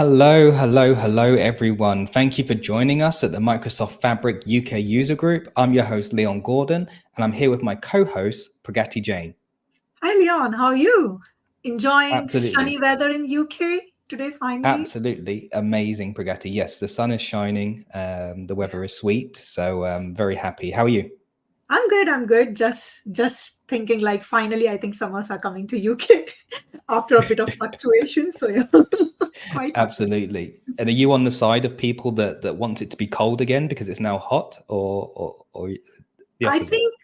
Hello, hello, hello, everyone. Thank you for joining us at the Microsoft Fabric UK user group. I'm your host, Leon Gordon, and I'm here with my co-host, Pragati Jain. Hi, Leon. How are you? Enjoying sunny Absolutely. weather in UK today, finally? Absolutely amazing, Pragati. Yes, the sun is shining. The weather is sweet. So I'm very happy. How are you? I'm good. I'm good. Just thinking like finally, I think summers are coming to UK after a bit of fluctuation. So yeah, quite happy. Absolutely. And are you on the side of people that want it to be cold again because it's now hot, or the I opposite? think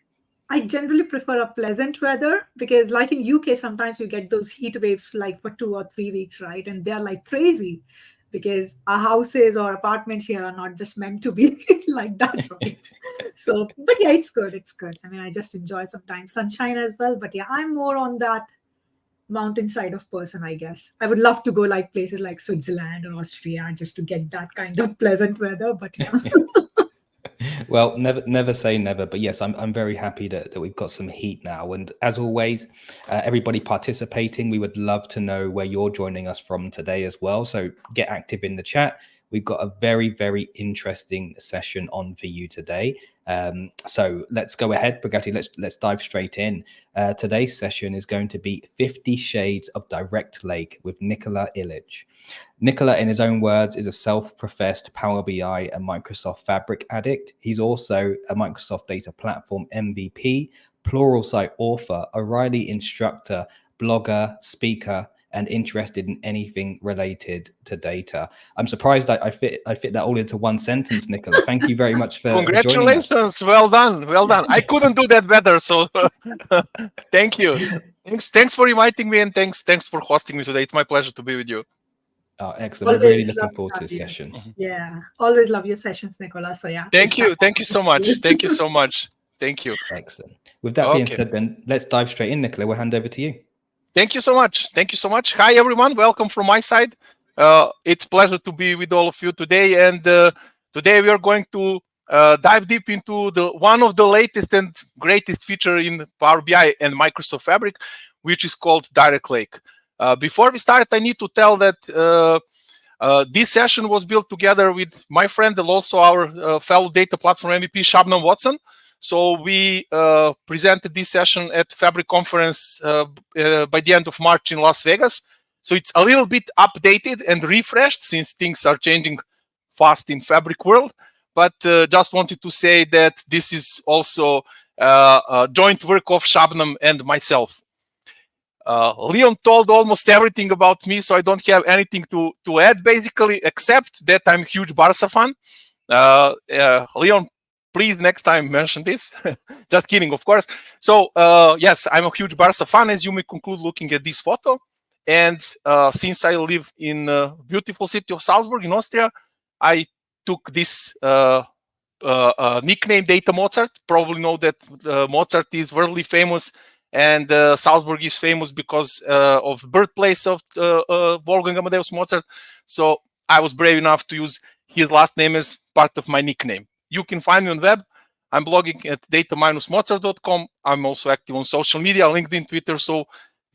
I generally prefer a pleasant weather because, like in UK, sometimes you get those heat waves like for 2 or 3 weeks, right? And they're like crazy because our houses or apartments here are not just meant to be like that, right? So, but yeah, it's good. It's good. I mean, I just enjoy sometimes sunshine as well. But yeah, I'm more on that mountainside of person, I guess. I would love to go like places like Switzerland or Austria just to get that kind of pleasant weather. But yeah. Well, never say never, but yes, I'm very happy that we've got some heat now. And as always, everybody participating, we would love to know where you're joining us from today as well. So get active in the chat. We've got a very interesting session on for you today. So let's go ahead, Bugatti. Let's dive straight in. Today's session is going to be 50 Shades of Direct Lake with Nikola Ilic. Nikola, in his own words, is a self-professed Power BI and Microsoft Fabric addict. He's also a Microsoft Data Platform MVP, Pluralsight author, O'Reilly instructor, blogger, speaker, and interested in anything related to data. I'm surprised I fit that all into one sentence, Nikola. Thank you very much for joining us. Congratulations. Well done. Well done. I couldn't do that better. So thank you. Thanks for inviting me, and thanks for hosting me today. It's my pleasure to be with you. Oh, excellent. We're really Always love looking forward to to have this you. session. Yeah, always love your sessions, Nicola. So yeah, Thank excited. you. Thank you so much. Thank you so much. Thank you. Excellent. With that being said, then let's dive straight in, Nikola. We'll hand over to you. Thank you so much. Thank you so much. Hi, everyone. Welcome from my side. It's a pleasure to be with all of you today. And today we are going to dive deep into one of the latest and greatest feature in Power BI and Microsoft Fabric, which is called Direct Lake. Before we start, I need to tell that this session was built together with my friend and also our fellow data platform MVP, Shabnam Watson. So we presented this session at Fabric Conference by the end of March in Las Vegas. So it's a little bit updated and refreshed since things are changing fast in Fabric world. But just wanted to say that this is also a joint work of Shabnam and myself. Leon told almost everything about me, so I don't have anything to add, basically, except that I'm a huge Barca fan. Leon, please next time mention this. Just kidding, of course. So yes, I'm a huge Barca fan, as you may conclude looking at this photo. And since I live in beautiful city of Salzburg in Austria, I took this nickname Data Mozart. Probably know that Mozart is worldly famous, and Salzburg is famous because of birthplace of Wolfgang Amadeus Mozart. So I was brave enough to use his last name as part of my nickname. You can find me on web. I'm blogging at data-mozart.com. I'm also active on social media, LinkedIn, Twitter. So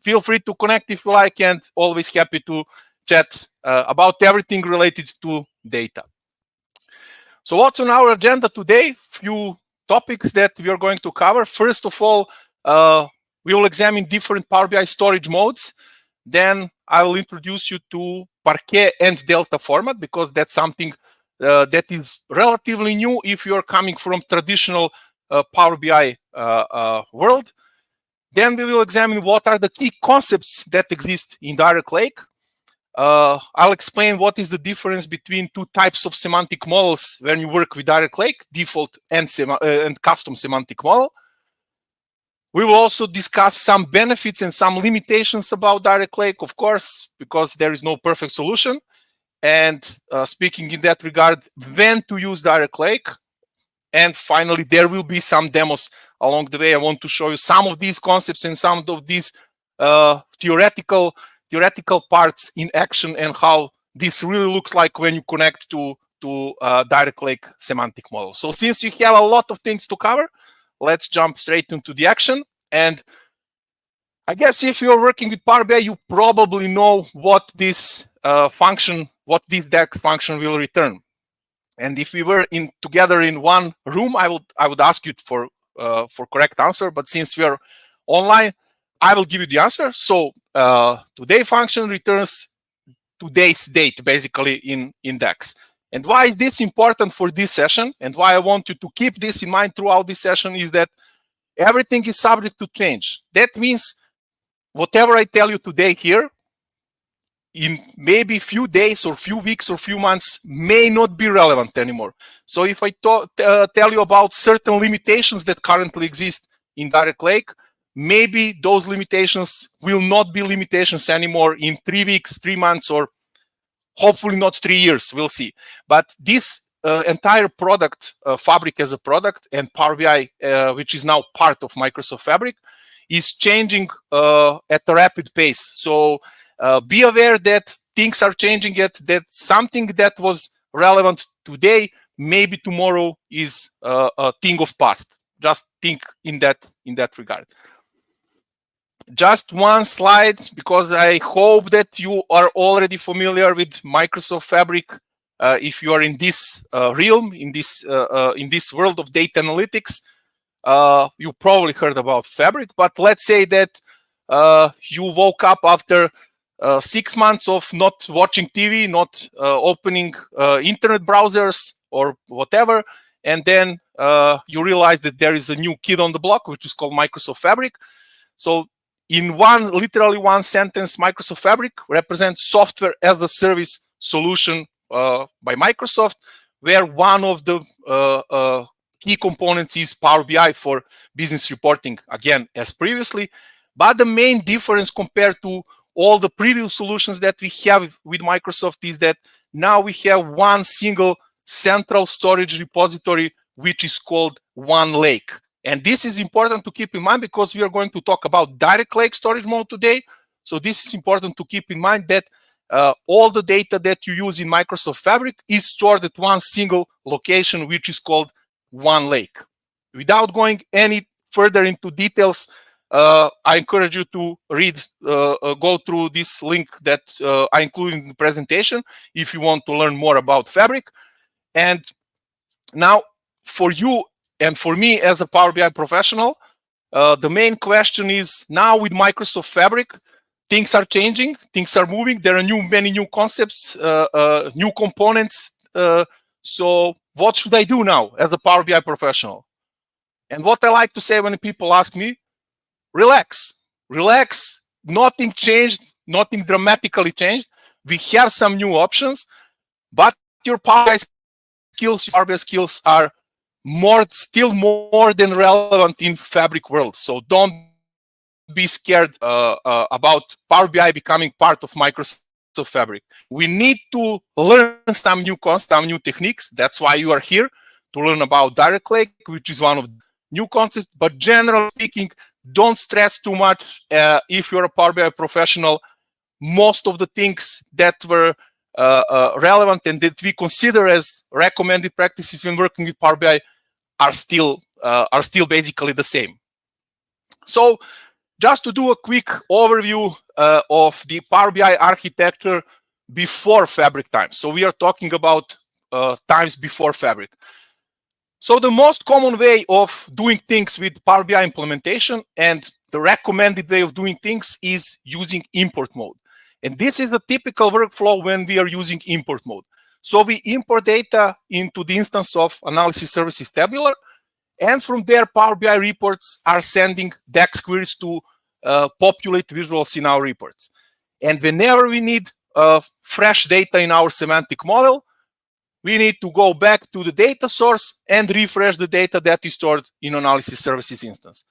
feel free to connect if you like, and always happy to chat about everything related to data. So what's on our agenda today? Few topics that we are going to cover. First of all, we will examine different Power BI storage modes. Then I will introduce you to Parquet and Delta format, because that's something that is relatively new if you're coming from traditional Power BI world. Then we will examine what are the key concepts that exist in Direct Lake. I'll explain what is the difference between two types of semantic models when you work with Direct Lake, default and custom semantic model. We will also discuss some benefits and some limitations about Direct Lake, of course, because there is no perfect solution. And speaking in that regard, when to use Direct Lake. And finally, there will be some demos along the way. I want to show you some of these concepts and some of these theoretical parts in action, and how this really looks like when you connect to Direct Lake semantic model. So since you have a lot of things to cover, let's jump straight into the action. And I guess if you're working with Power BI, you probably know what this function what this DAX function will return. And if we were together in one room, I would ask you for correct answer. But since we are online, I will give you the answer. So today function returns today's date, basically in DAX. And why is this important for this session, and why I want you to keep this in mind throughout this session, is that everything is subject to change. That means whatever I tell you today here, in maybe few days or few weeks or few months, may not be relevant anymore. So if I tell you about certain limitations that currently exist in Direct Lake, maybe those limitations will not be limitations anymore in 3 weeks, 3 months, or hopefully not 3 years. We'll see. But this entire product, Fabric as a product, and Power BI, which is now part of Microsoft Fabric, is changing at a rapid pace. So be aware that things are changing, that something that was relevant today, maybe tomorrow is a thing of past. Just think in that regard. Just one slide, because I hope that you are already familiar with Microsoft Fabric. If you are in this realm, in this world of data analytics, you probably heard about Fabric. But let's say that you woke up after 6 months of not watching TV, not opening internet browsers or whatever, and then you realize that there is a new kid on the block, which is called Microsoft Fabric. So in literally one sentence, Microsoft Fabric represents software as a service solution by Microsoft, where one of the key components is Power BI for business reporting, again, as previously. But the main difference compared to all the previous solutions that we have with Microsoft is that now we have one single central storage repository, which is called One Lake. And this is important to keep in mind, because we are going to talk about Direct Lake storage mode today. So this is important to keep in mind, that all the data that you use in Microsoft Fabric is stored at one single location, which is called One Lake. Without going any further into details, I encourage you to go through this link that I include in the presentation if you want to learn more about Fabric. And now, for you and for me as a Power BI professional, the main question is, now with Microsoft Fabric, things are changing, things are moving. There are many new concepts, new components. So what should I do now as a Power BI professional? And what I like to say when people ask me, relax, relax. Nothing changed, nothing dramatically changed. We have some new options, but your Power BI skills are still more than relevant in Fabric world. So don't be scared about Power BI becoming part of Microsoft Fabric. We need to learn some new concepts, some new techniques. That's why you are here, to learn about Direct Lake, which is one of the new concepts. But generally speaking, don't stress too much. If you're a Power BI professional, most of the things that were relevant and that we consider as recommended practices when working with Power BI are still basically the same. So just to do a quick overview of the Power BI architecture before Fabric times. So we are talking about times before Fabric. So the most common way of doing things with Power BI implementation, and the recommended way of doing things, is using import mode. And this is the typical workflow when we are using import mode. So we import data into the instance of Analysis Services Tabular, and from there, Power BI reports are sending DAX queries to populate visuals in our reports. And whenever we need fresh data in our semantic model, we need to go back to the data source and refresh the data that is stored in Analysis Services instance.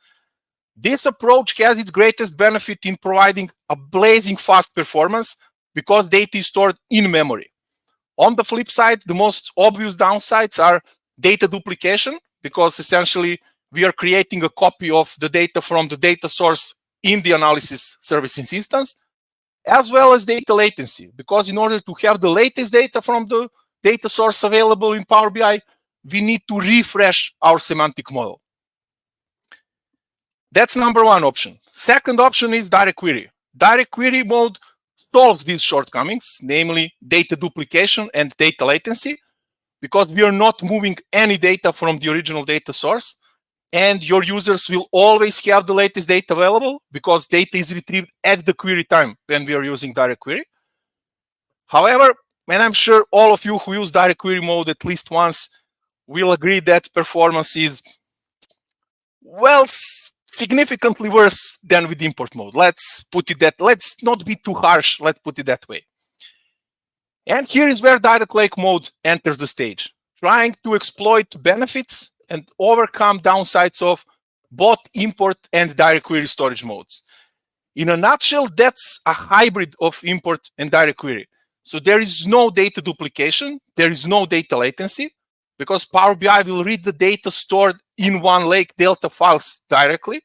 This approach has its greatest benefit in providing a blazing fast performance, because data is stored in memory. On the flip side, the most obvious downsides are data duplication, because essentially we are creating a copy of the data from the data source in the Analysis Services instance, as well as data latency, because in order to have the latest data from the data source available in Power BI, we need to refresh our semantic model. That's number one option. Second option is direct query. Direct query mode solves these shortcomings, namely data duplication and data latency, because we are not moving any data from the original data source, and your users will always have the latest data available because data is retrieved at the query time when we are using DirectQuery. However, and I'm sure all of you who use DirectQuery mode at least once will agree that performance is, well, significantly worse than with import mode. Let's not be too harsh, let's put it that way. And here is where Direct Lake mode enters the stage, trying to exploit benefits and overcome downsides of both import and DirectQuery storage modes. In a nutshell, that's a hybrid of import and DirectQuery. So there is no data duplication, there is no data latency, because Power BI will read the data stored in one lake Delta files directly,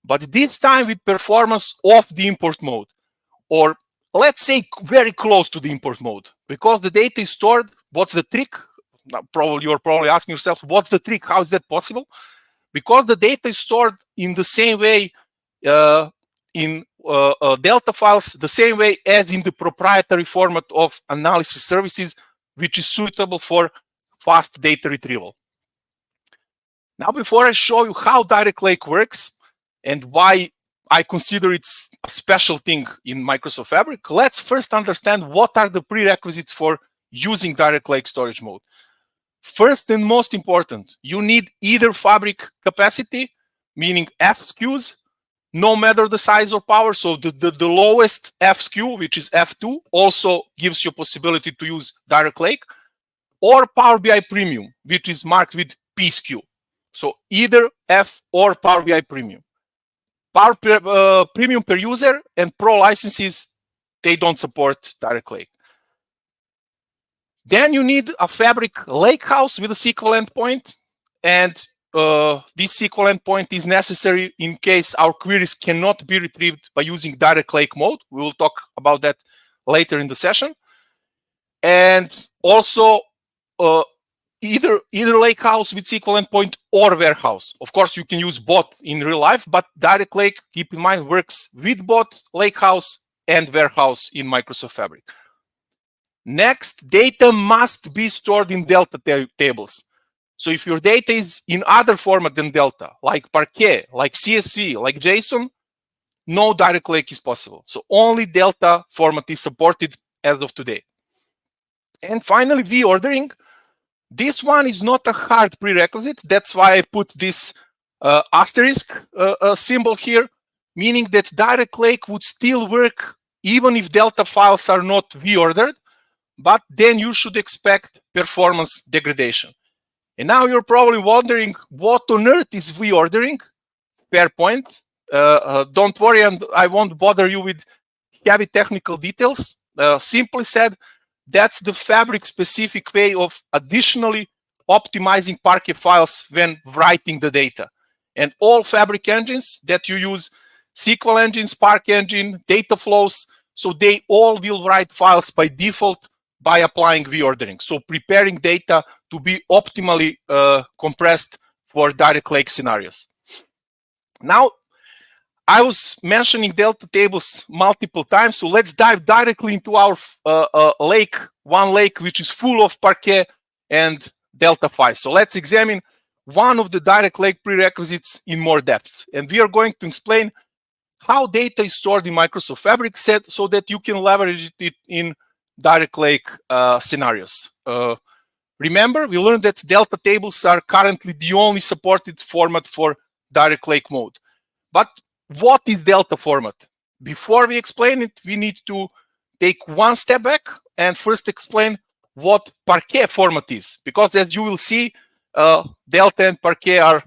but this time with performance of the import mode, or let's say very close to the import mode, because the data is stored. What's the trick? You're probably asking yourself, what's the trick? How is that possible? Because the data is stored in the same way in Delta files, the same way as in the proprietary format of analysis services, which is suitable for fast data retrieval. Now, before I show you how Direct Lake works and why I consider it's a special thing in Microsoft Fabric, let's first understand what are the prerequisites for using Direct Lake storage mode. First and most important, you need either Fabric capacity, meaning F SKUs, no matter the size or power. So the lowest F SKU, which is F2, also gives you possibility to use Direct Lake, or Power BI Premium, which is marked with P SKU. So either F or Power BI Premium. Premium per user and Pro licenses, they don't support Direct Lake. Then you need a Fabric Lakehouse with a SQL endpoint, and this SQL endpoint is necessary in case our queries cannot be retrieved by using Direct Lake mode. We will talk about that later in the session. And also either Lakehouse with SQL endpoint or Warehouse. Of course, you can use both in real life, but Direct Lake, keep in mind, works with both Lakehouse and Warehouse in Microsoft Fabric. Next, data must be stored in Delta tables. So if your data is in other format than Delta, like Parquet, like CSV, like JSON, no Direct Lake is possible. So only Delta format is supported as of today. And finally, V-ordering. This one is not a hard prerequisite. That's why I put this asterisk symbol here, meaning that Direct Lake would still work even if Delta files are not V-ordered, but then you should expect performance degradation. And now you're probably wondering, what on earth is V-ordering? Fair point. Don't worry, and I won't bother you with heavy technical details. Simply said, that's the Fabric-specific way of additionally optimizing Parquet files when writing the data. And all Fabric engines that you use, SQL engine, Spark engine, data flows, so they all will write files by default by applying V-ordering. So preparing data to be optimally compressed for Direct Lake scenarios. Now, I was mentioning Delta tables multiple times, so let's dive directly into our one lake, which is full of Parquet and Delta files. So let's examine one of the Direct Lake prerequisites in more depth. And we are going to explain how data is stored in Microsoft Fabric set so that you can leverage it in Direct Lake scenarios. Remember, we learned that Delta tables are currently the only supported format for Direct Lake mode. But what is Delta format? Before we explain it, we need to take one step back and first explain what Parquet format is. Because as you will see, Delta and Parquet are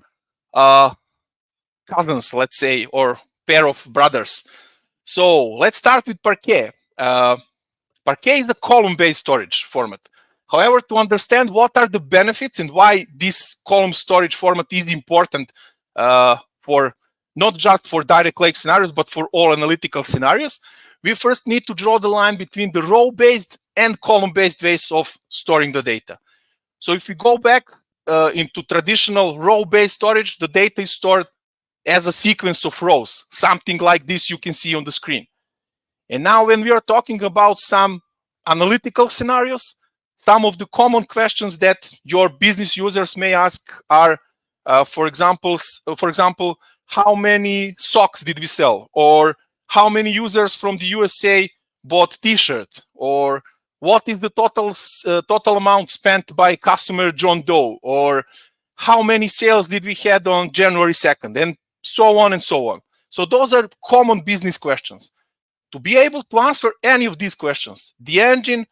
cousins, let's say, or pair of brothers. So let's start with Parquet. Parquet is a column-based storage format. However, to understand what are the benefits and why this column storage format is important for not just for Direct Lake scenarios, but for all analytical scenarios, we first need to draw the line between the row-based and column-based ways of storing the data. So if we go back into traditional row-based storage, the data is stored as a sequence of rows, something like this you can see on the screen. And now when we are talking about some analytical scenarios, some of the common questions that your business users may ask are, for example, how many socks did we sell? Or how many users from the USA bought t-shirt? Or what is the total amount spent by customer John Doe? Or how many sales did we had on January 2nd? And so on and so on. So those are common business questions. To be able to answer any of these questions, the engine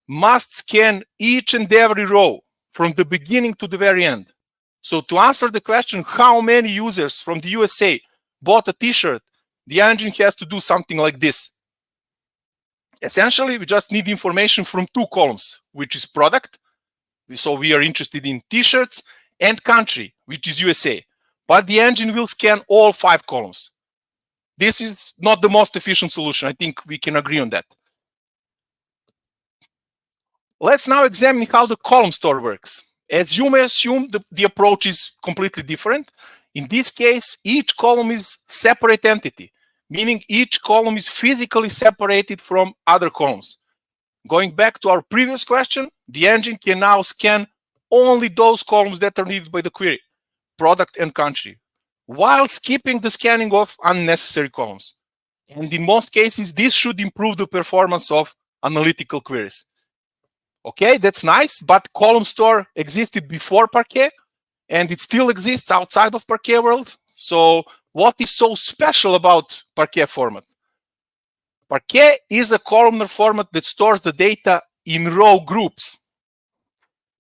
must scan each and every row from the beginning to the very end. So to answer the question, how many users from the USA bought a t-shirt, the engine has to do something like this. Essentially, we just need information from two columns, which is product. So we are interested in t-shirts, and country, which is USA. But the engine will scan all 5 columns. This is not the most efficient solution. I think we can agree on that. Let's now examine how the column store works. As you may assume, the approach is completely different. In this case, each column is a separate entity, meaning each column is physically separated from other columns. Going back to our previous question, the engine can now scan only those columns that are needed by the query, product and country, while skipping the scanning of unnecessary columns. And in most cases, this should improve the performance of analytical queries. Okay, that's nice, but column store existed before Parquet, and it still exists outside of Parquet world. So what is so special about Parquet format? Parquet is a columnar format that stores the data in row groups.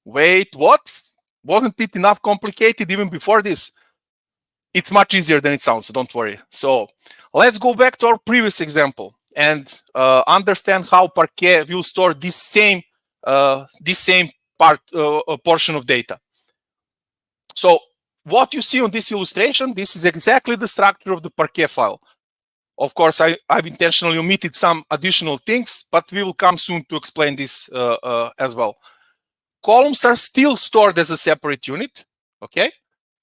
Wait, what? Wasn't it enough complicated even before this? It's much easier than it sounds, so don't worry. So let's go back to our previous example and understand how Parquet will store this same portion of data. So what you see on this illustration, this is exactly the structure of the Parquet file. Of course, I've intentionally omitted some additional things, but we will come soon to explain this as well. Columns are still stored as a separate unit, okay?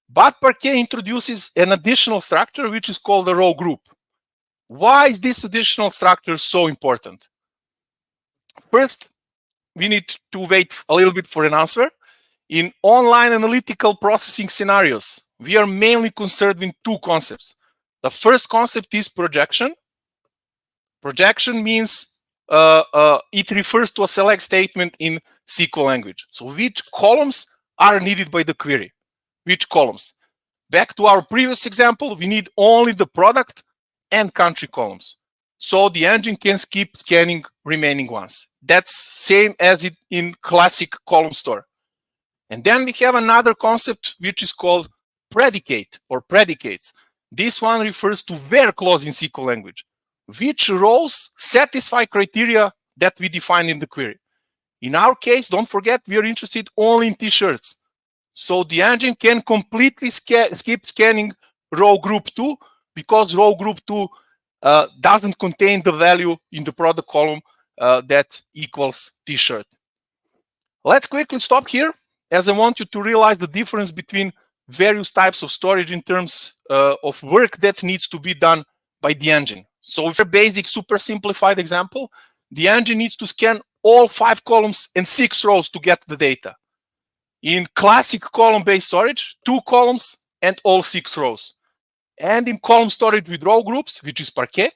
But Parquet introduces an additional structure, which is called a row group. Why is this additional structure so important? First, we need to wait a little bit for an answer. In online analytical processing scenarios, we are mainly concerned with 2 concepts. The first concept is projection. Projection means it refers to a select statement in SQL language. So which columns are needed by the query? Which columns? Back to our previous example, we need only the product and country columns. So the engine can skip scanning remaining ones. That's same as it in classic column store. And then we have another concept which is called predicate or predicates. This one refers to where clause in SQL language. Which rows satisfy criteria that we define in the query? In our case, don't forget, we are interested only in t-shirts. So the engine can completely skip scanning row group 2 because row group 2 doesn't contain the value in the product column that equals t-shirt. Let's quickly stop here, as I want you to realize the difference between various types of storage in terms of work that needs to be done by the engine. So for a basic, super simplified example, the engine needs to scan all 5 columns and 6 rows to get the data. In classic column-based storage, 2 columns and all 6 rows. And in column storage with row groups, which is Parquet,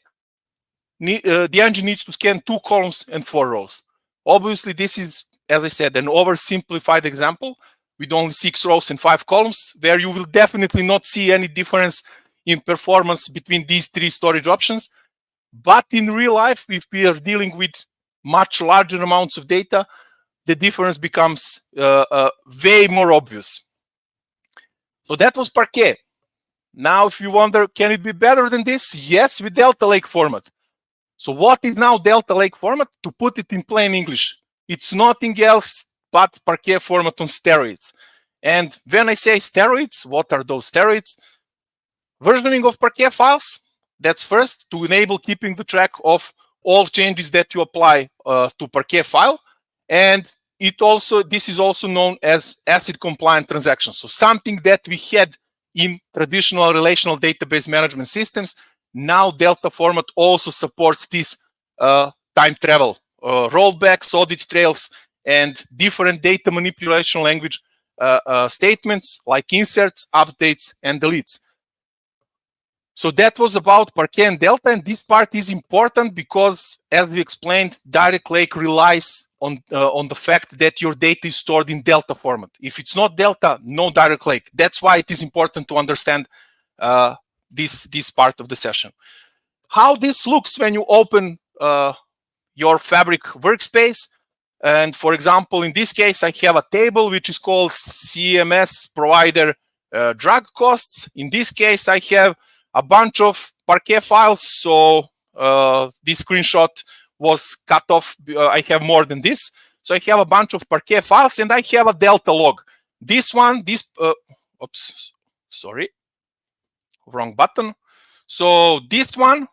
the engine needs to scan 2 columns and 4 rows. Obviously, this is, as I said, an oversimplified example with only 6 rows and 5 columns, where you will definitely not see any difference in performance between these 3 storage options. But in real life, if we are dealing with much larger amounts of data, the difference becomes way more obvious. So that was Parquet. Now, if you wonder, can it be better than this? Yes, with Delta Lake format. So what is now Delta Lake format? To put it in plain English, it's nothing else but Parquet format on steroids. And when I say steroids, what are those steroids? Versioning of Parquet files, that's first, to enable keeping the track of all changes that you apply to Parquet file. And this is also known as ACID compliant transactions. So something that we had in traditional relational database management systems, now Delta format also supports this time travel, rollbacks, audit trails, and different data manipulation language statements like inserts, updates, and deletes. So that was about Parquet and Delta, and this part is important because, as we explained, Direct Lake relies on the fact that your data is stored in Delta format. If it's not Delta, no Direct Lake. That's why it is important to understand this part of the session. How this looks when you open your Fabric workspace. And for example, in this case, I have a table which is called CMS provider drug costs. In this case, I have a bunch of Parquet files. So this screenshot was cut off. I have more than this. So I have a bunch of Parquet files, and I have a Delta log. This one, oops, sorry, wrong button. So this one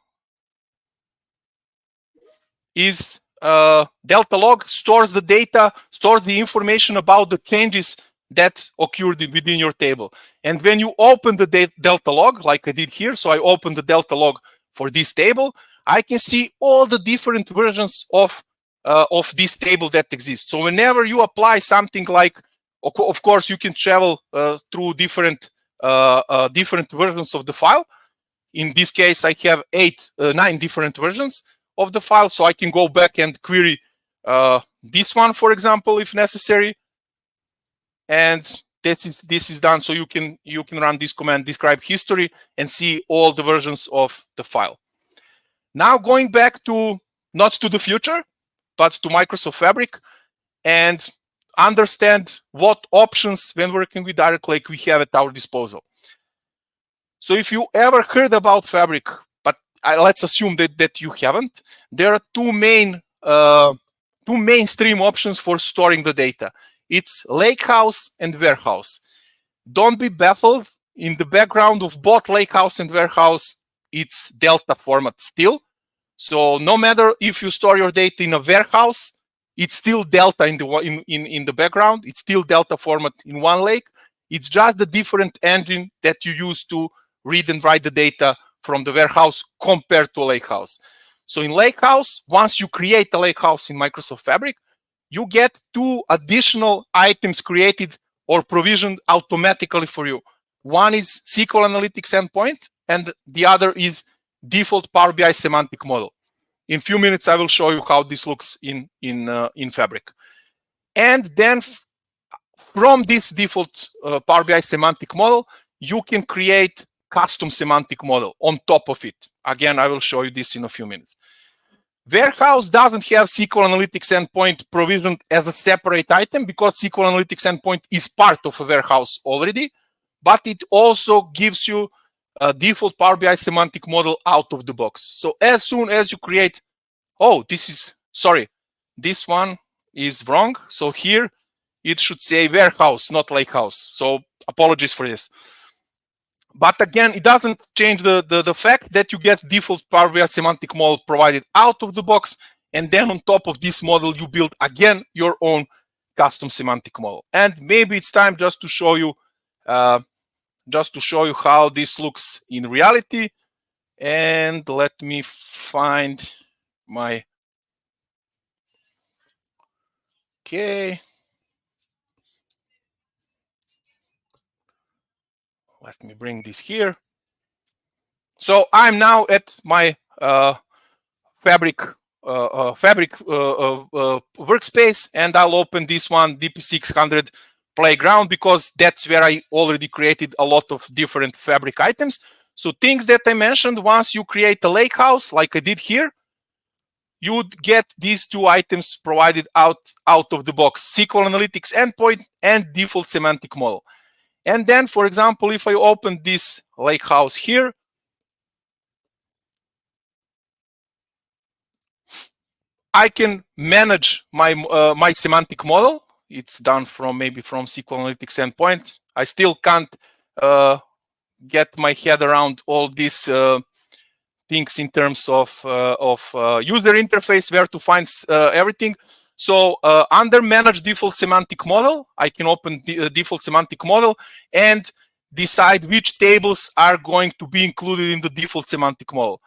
is Delta log, stores the data, stores the information about the changes that occurred within your table. And when you open the Delta log, like I did here, so I open the Delta log for this table, I can see all the different versions of this table that exists. So whenever you apply something like, of course, you can travel through different versions of the file. In this case, I have 9 different versions of the file, so I can go back and query this one, for example, if necessary. And this is done, so you can run this command, describe history, and see all the versions of the file. Now going back to, not to the future, but to Microsoft Fabric, and understand what options when working with Direct Lake we have at our disposal. So if you ever heard about Fabric, but let's assume that you haven't, there are two mainstream options for storing the data. It's Lakehouse and Warehouse. Don't be baffled. In the background of both Lakehouse and Warehouse, it's Delta format still. So no matter if you store your data in a warehouse, it's still Delta in the background. It's still Delta format in one lake. It's just the different engine that you use to read and write the data from the warehouse compared to Lakehouse. So in Lakehouse, once you create a Lakehouse in Microsoft Fabric, you get 2 additional items created or provisioned automatically for you. One is SQL Analytics endpoint, and the other is default Power BI semantic model. In a few minutes, I will show you how this looks in Fabric. And then from this default Power BI semantic model, you can create custom semantic model on top of it. Again, I will show you this in a few minutes. Warehouse doesn't have SQL Analytics endpoint provisioned as a separate item because SQL Analytics endpoint is part of a warehouse already, but it also gives you a default Power BI semantic model out of the box. So as soon as you create, this one is wrong. So here it should say warehouse, not Lakehouse. So apologies for this. But again, it doesn't change the fact that you get default Power BI semantic model provided out of the box, and then on top of this model, you build again your own custom semantic model. And maybe it's time just to show you how this looks in reality. And let me find my Let me bring this here. So I'm now at my Fabric workspace, and I'll open this one, DP600 Playground, because that's where I already created a lot of different Fabric items. So things that I mentioned, once you create a Lakehouse, like I did here, you would get these 2 items provided out of the box, SQL Analytics endpoint and default semantic model. And then, for example, if I open this Lakehouse here, I can manage my my semantic model. It's done from SQL Analytics endpoint. I still can't get my head around all these things in terms of user interface, where to find everything. So under Manage Default Semantic Model, I can open the default semantic model and decide which tables are going to be included in the default semantic model.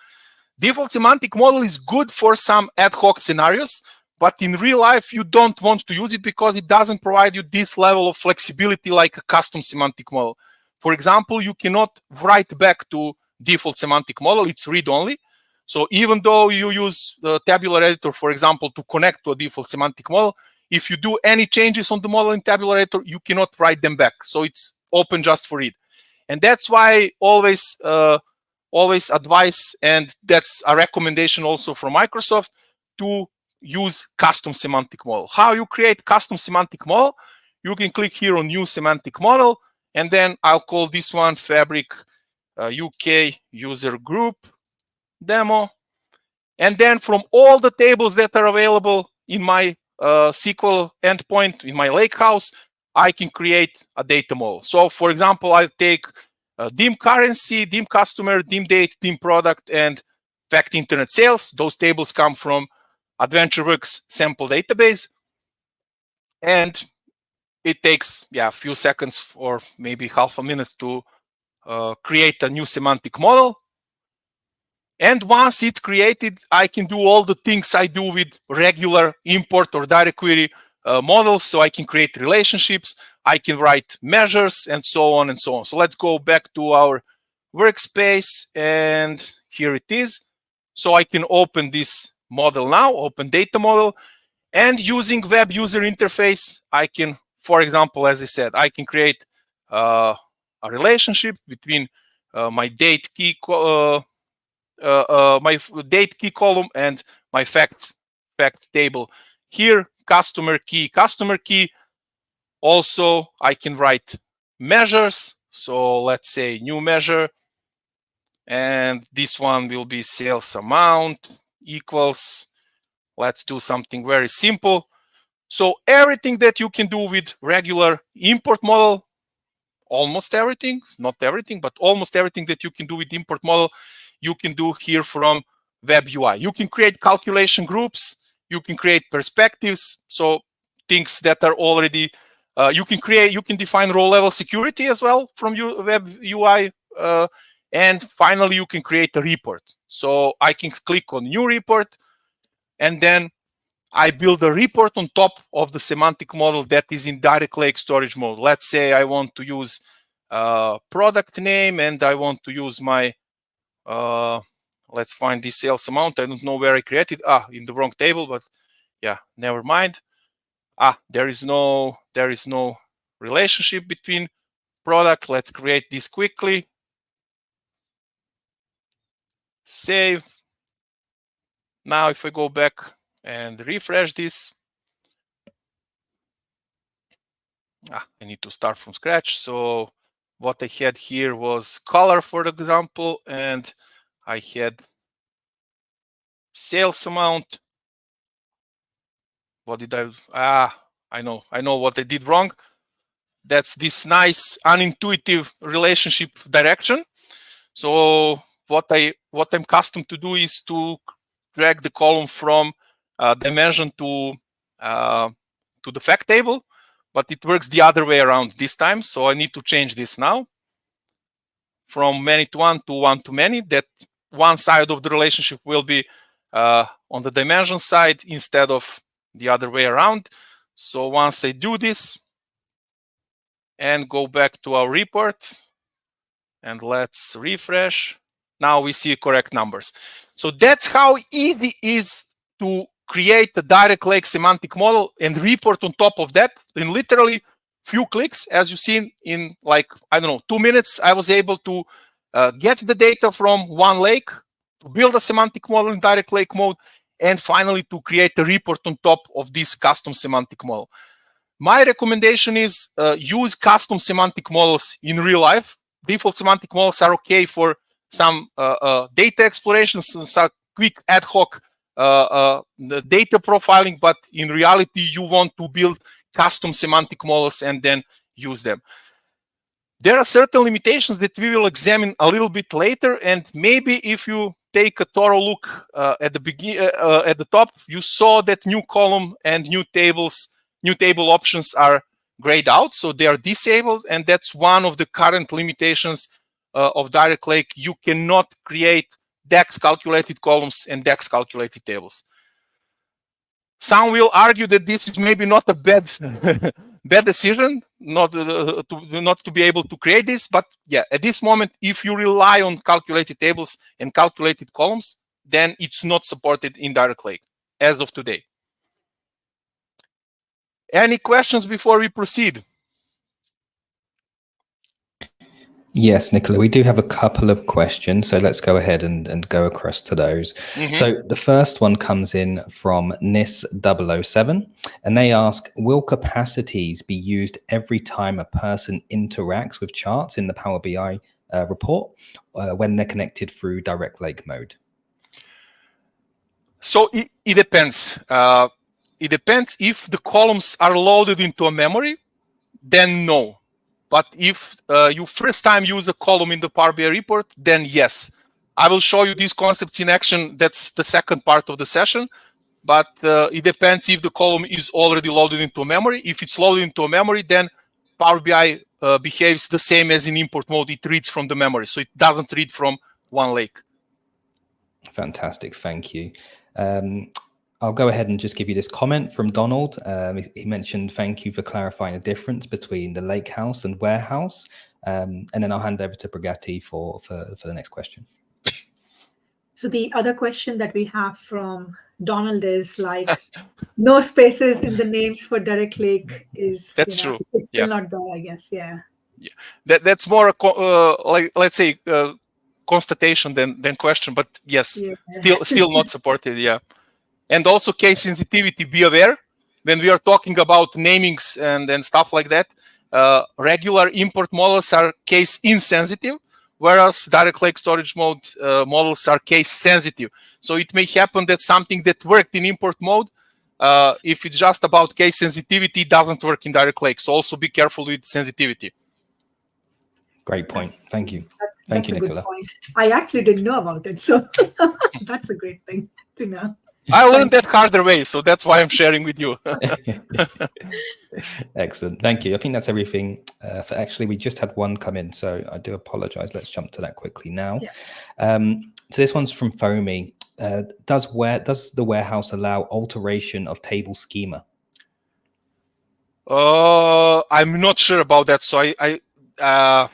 Default semantic model is good for some ad hoc scenarios, but in real life, you don't want to use it because it doesn't provide you this level of flexibility like a custom semantic model. For example, you cannot write back to default semantic model, it's read-only. So even though you use the tabular editor, for example, to connect to a default semantic model, if you do any changes on the model in tabular editor, you cannot write them back. So it's open just for read. And that's why always advise, and that's a recommendation also from Microsoft, to use custom semantic model. How you create custom semantic model? You can click here on new semantic model, and then I'll call this one Fabric UK user group demo. And then from all the tables that are available in my SQL endpoint, in my lakehouse, I can create a data model. So for example, I'll take dim currency, dim customer, dim date, dim product, and fact internet sales. Those tables come from AdventureWorks sample database. And it takes a few seconds or maybe half a minute to create a new semantic model. And once it's created, I can do all the things I do with regular import or direct query models. So I can create relationships, I can write measures, and so on and so on. So let's go back to our workspace, and here it is. So I can open this model now, open data model, and using web user interface, I can, for example, as I said, I can create a relationship between my date key my date key column and my fact table. Here, customer key. Also, I can write measures. So let's say new measure, and this one will be sales amount equals, let's do something very simple. So everything that you can do with regular import model, almost everything, not everything, but almost everything that you can do with import model, you can do here from web UI. You can create calculation groups, you can create perspectives, so things that are already, you can define row level security as well from your web UI, and finally you can create a report. So I can click on new report, and then I build a report on top of the semantic model that is in direct lake storage mode. Let's say I want to use product name, and I want to use my let's find this sales amount. I don't know where I created. In the wrong table, but yeah, never mind. There is no relationship between product. Let's create this quickly. Save. Now if I go back and refresh this, I need to start from scratch. So what I had here was color, for example, and I had sales amount. What did I know what I did wrong. That's this nice unintuitive relationship direction. So what I'm accustomed to do is to drag the column from dimension to the fact table, but it works the other way around this time. So I need to change this now from many to one to one to many. That one side of the relationship will be on the dimension side instead of the other way around. So once I do this and go back to our report, and let's refresh, now we see correct numbers. So that's how easy it is to create a direct lake semantic model and report on top of that in literally few clicks. As you've seen, in like, I don't know, 2 minutes, I was able to get the data from one lake, to build a semantic model in direct lake mode, and finally to create a report on top of this custom semantic model. My recommendation is use custom semantic models in real life. Default semantic models are okay for some data exploration, some quick ad hoc data profiling, but in reality, you want to build custom semantic models and then use them. There are certain limitations that we will examine a little bit later, and maybe if you take a thorough look at the top, you saw that new column and new table options are grayed out, so they are disabled, and that's one of the current limitations of Direct Lake. You cannot create DEX calculated columns and DEX calculated tables. Some will argue that this is maybe not a bad bad decision, not to be able to create this, but yeah, at this moment, if you rely on calculated tables and calculated columns, then it's not supported in Direct Lake as of today. Any questions before we proceed? Yes, Nikola, we do have a couple of questions, so let's go ahead and go across to those. So the first one comes in from NIS007, and they ask, will capacities be used every time a person interacts with charts in the Power BI report when they're connected through Direct Lake mode? So it depends. It depends if the columns are loaded into a memory, then no. But if you first time use a column in the Power BI report, then yes. I will show you these concepts in action. That's the second part of the session. But it depends if the column is already loaded into a memory. If it's loaded into a memory, then Power BI behaves the same as in import mode. It reads from the memory, so it doesn't read from one lake. Fantastic, thank you. I'll go ahead and just give you this comment from Donald. He mentioned, thank you for clarifying the difference between the lake house and warehouse. And then I'll hand over to Pragati for the next question. So the other question that we have from Donald is like, no spaces in the names for Direct Lake is, that's true. It's still not there, I guess. Yeah. That's more like, let's say, constatation than question, but yes, still not supported. Yeah. And also case sensitivity, be aware when we are talking about namings and stuff like that. Regular import models are case insensitive, whereas Direct Lake storage mode models are case sensitive. So it may happen that something that worked in import mode, if it's just about case sensitivity, doesn't work in Direct Lake. So also be careful with sensitivity. Great point. Thank you. Thank you, Nikola. Good point. I actually didn't know about it, so that's a great thing to know. I learned that harder way, so that's why I'm sharing with you. Excellent. Thank you. I think that's everything. Actually, we just had one come in, so I do apologize. Let's jump to that quickly now. Yeah. So this one's from Foamy. Does the warehouse allow alteration of table schema? I'm not sure about that. So I'm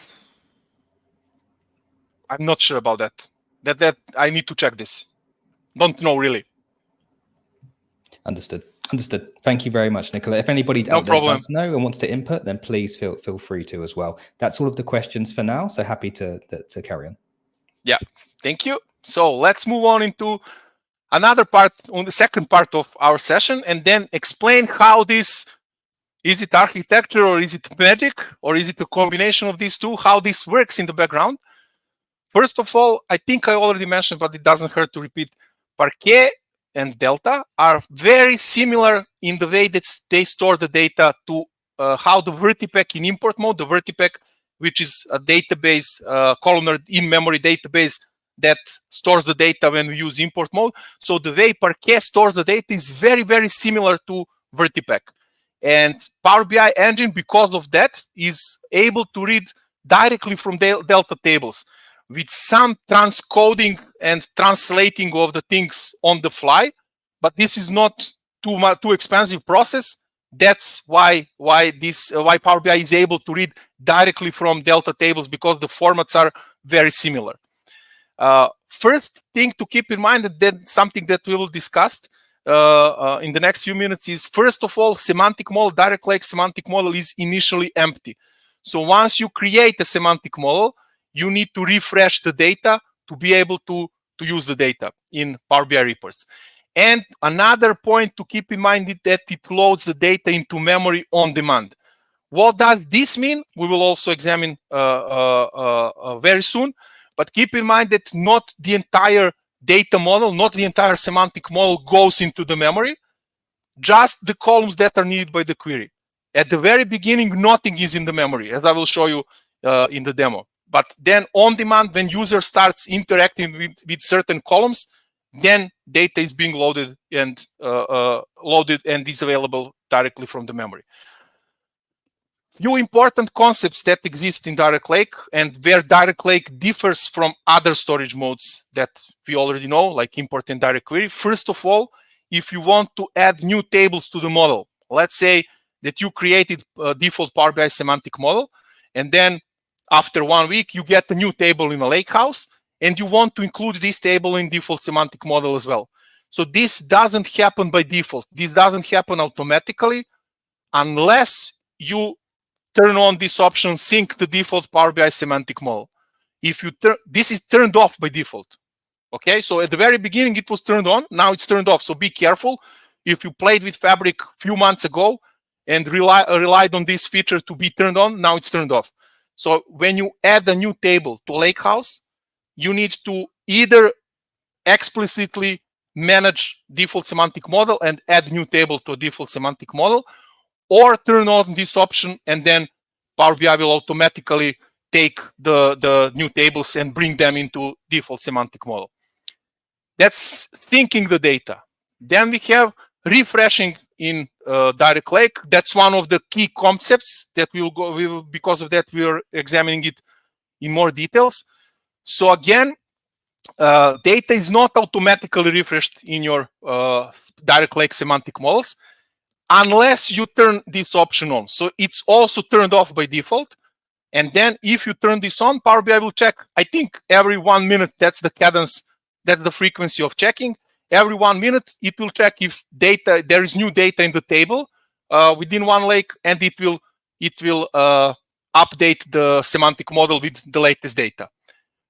not sure about that. That I need to check this. Don't know really. Understood. Thank you very much, Nikola. If anybody out there does know and wants to input, then please feel free to as well. That's all of the questions for now. So happy to carry on. Yeah, thank you. So let's move on into another part, on the second part of our session, and then explain how this, is it architecture or is it magic or is it a combination of these two, how this works in the background. First of all, I think I already mentioned, but it doesn't hurt to repeat, Parquet and Delta are very similar in the way that they store the data to how the VertiPack in import mode, the VertiPack, which is a database, columnar in-memory database that stores the data when we use import mode. So the way Parquet stores the data is very, very similar to VertiPack. And Power BI engine, because of that, is able to read directly from Delta tables with some transcoding and translating of the things on the fly. But this is not too expensive process. That's why Power BI is able to read directly from Delta tables, because the formats are very similar. First thing to keep in mind, that something that we will discuss in the next few minutes, is first of all, semantic model, Direct Lake semantic model is initially empty. So once you create a semantic model, you need to refresh the data to be able to use the data in Power BI reports. And another point to keep in mind is that it loads the data into memory on demand. What does this mean? We will also examine very soon. But keep in mind that not the entire data model, not the entire semantic model goes into the memory, just the columns that are needed by the query. At the very beginning, nothing is in the memory, as I will show you in the demo. But then on demand, when user starts interacting with certain columns, then data is being loaded and is available directly from the memory. few important concepts that exist in Direct Lake and where Direct Lake differs from other storage modes that we already know, like Import and DirectQuery. First of all, if you want to add new tables to the model, let's say that you created a default Power BI semantic model, and then after 1 week, you get a new table in a lakehouse, and you want to include this table in default semantic model as well. So this doesn't happen by default. This doesn't happen automatically unless you turn on this option, sync the default Power BI semantic model. If you this is turned off by default. Okay, so at the very beginning it was turned on, now it's turned off. So be careful. If you played with Fabric a few months ago and relied on this feature to be turned on, now it's turned off. So when you add a new table to Lakehouse, you need to either explicitly manage default semantic model and add new table to a default semantic model, or turn on this option and then Power BI will automatically take the new tables and bring them into default semantic model. That's syncing the data. Then we have refreshing in Direct Lake. That's one of the key concepts that because of that, we are examining it in more details. So again, data is not automatically refreshed in your Direct Lake semantic models unless you turn this option on. So it's also turned off by default. And then if you turn this on, Power BI will check, I think every 1 minute, that's the cadence, that's the frequency of checking. Every 1 minute, it will check if there is new data in the table within one lake, and it will update the semantic model with the latest data.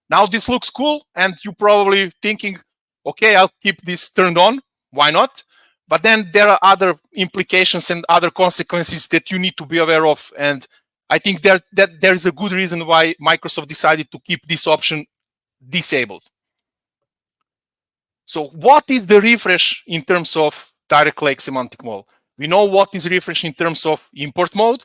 Now this looks cool, and you're probably thinking, okay, I'll keep this turned on. Why not? But then there are other implications and other consequences that you need to be aware of. And I think there is a good reason why Microsoft decided to keep this option disabled. So what is the refresh in terms of Direct Lake semantic model? We know what is refresh in terms of import mode.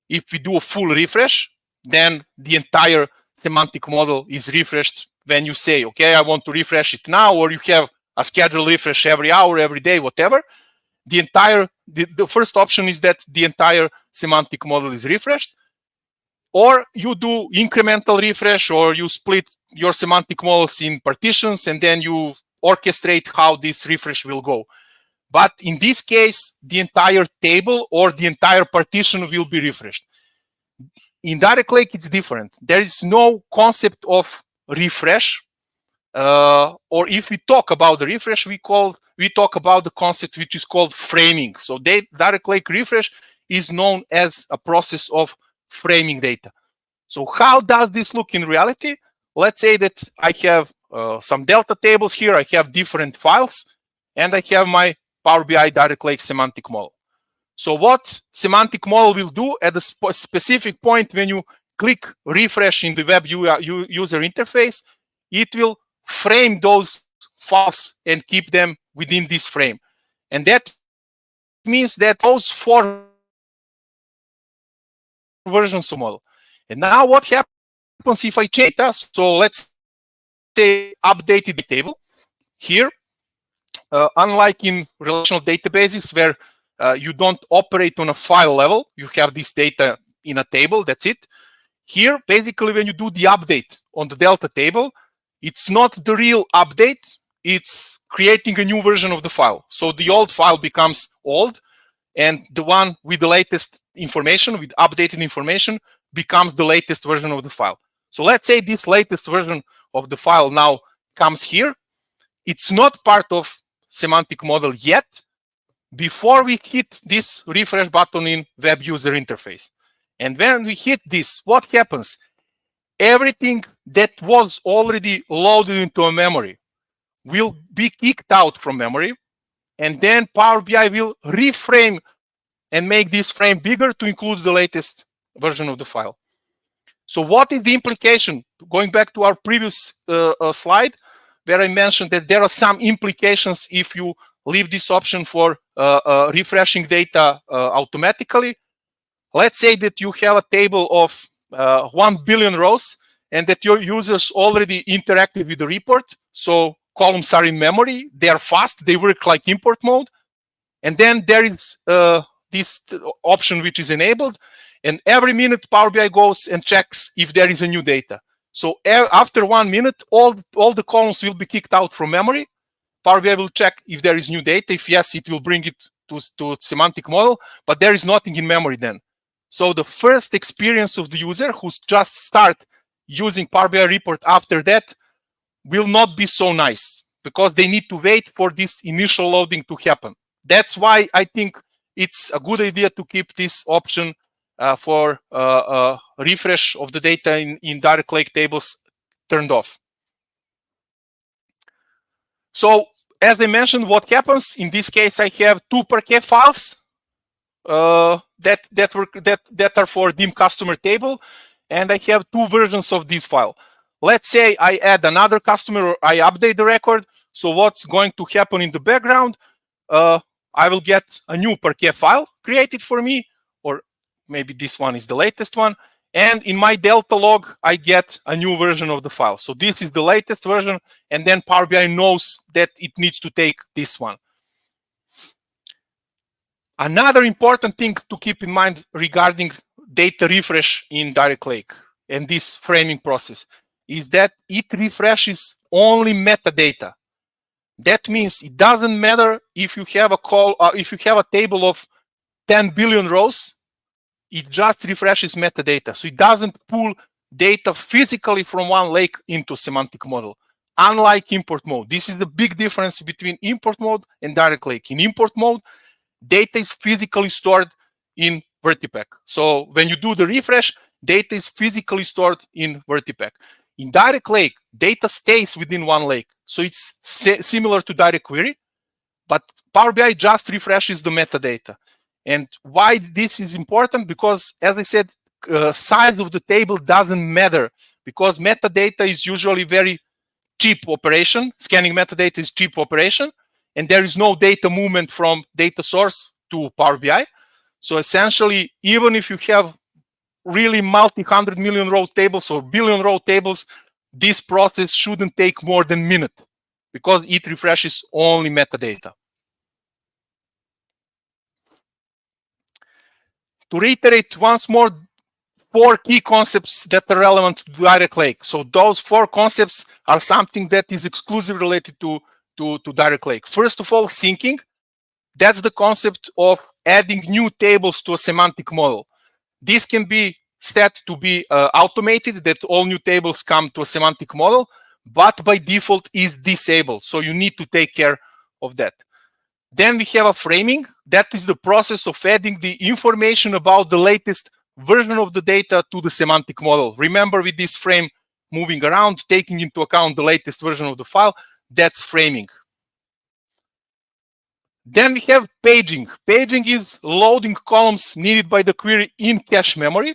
If we do a full refresh, then the entire semantic model is refreshed when you say, okay, I want to refresh it now, or you have a scheduled refresh every hour, every day, whatever. The first option is that the entire semantic model is refreshed. Or you do incremental refresh, or you split your semantic models in partitions, and then you orchestrate how this refresh will go. But in this case, the entire table or the entire partition will be refreshed. In Direct Lake, it's different. There is no concept of refresh. Or if we talk about the refresh, we talk about the concept which is called framing. So Direct Lake refresh is known as a process of framing data. So how does this look in reality? Let's say that I have some Delta tables here. I have different files, and I have my Power BI Direct Lake semantic model. So what semantic model will do at a specific point when you click refresh in the web user interface, it will frame those files and keep them within this frame. And that means that those 4 versions of model. And now what happens if I change data? So let's say updated table here. Unlike in relational databases where you don't operate on a file level, you have this data in a table, that's it. Here, basically, when you do the update on the Delta table, it's not the real update, it's creating a new version of the file. So the old file becomes old, and the one with the latest information, with updated information, becomes the latest version of the file. So let's say this latest version of the file now comes here. It's not part of semantic model yet before we hit this refresh button in web user interface. And when we hit this, what happens? Everything that was already loaded into a memory will be kicked out from memory, and then Power BI will reframe and make this frame bigger to include the latest version of the file. So what is the implication? Going back to our previous slide, where I mentioned that there are some implications if you leave this option for refreshing data automatically. Let's say that you have a table of 1 billion rows and that your users already interacted with the report. So columns are in memory, they are fast, they work like import mode. And then there is this option which is enabled. And every minute, Power BI goes and checks if there is a new data. So after 1 minute, all the columns will be kicked out from memory. Power BI will check if there is new data. If yes, it will bring it to semantic model, but there is nothing in memory then. So the first experience of the user who's just start using Power BI report after that will not be so nice, because they need to wait for this initial loading to happen. That's why I think it's a good idea to keep this option for refresh of the data in direct lake tables turned off. So as I mentioned, what happens in this case, I have 2 Parquet files that are for dim customer table, and I have 2 versions of this file. Let's say I add another customer, or I update the record. So what's going to happen in the background? I will get a new Parquet file created for me, or maybe this one is the latest one. And in my Delta log, I get a new version of the file. So this is the latest version, and then Power BI knows that it needs to take this one. Another important thing to keep in mind regarding data refresh in Direct Lake and this framing process is that it refreshes only metadata. That means it doesn't matter if you have a table of 10 billion rows. It just refreshes metadata. So it doesn't pull data physically from one lake into semantic model, unlike import mode. This is the big difference between import mode and direct lake. In import mode, data is physically stored in Vertipack. So when you do the refresh, data is physically stored in Vertipack. In direct lake, data stays within one lake. So it's similar to direct query, but Power BI just refreshes the metadata. And why this is important? Because, as I said, size of the table doesn't matter, because metadata is usually very cheap operation. Scanning metadata is cheap operation, and there is no data movement from data source to Power BI. So essentially, even if you have really multi-100 million row tables or billion row tables, this process shouldn't take more than a minute, because it refreshes only metadata. To reiterate once more, 4 key concepts that are relevant to direct lake. So those 4 concepts are something that is exclusively related to direct lake. First of all, syncing. That's the concept of adding new tables to a semantic model. This can be set to be automated, that all new tables come to a semantic model, but by default is disabled. So you need to take care of that. Then we have a framing. That is the process of adding the information about the latest version of the data to the semantic model. Remember, with this frame moving around, taking into account the latest version of the file, that's framing. Then we have paging. Paging is loading columns needed by the query in cache memory.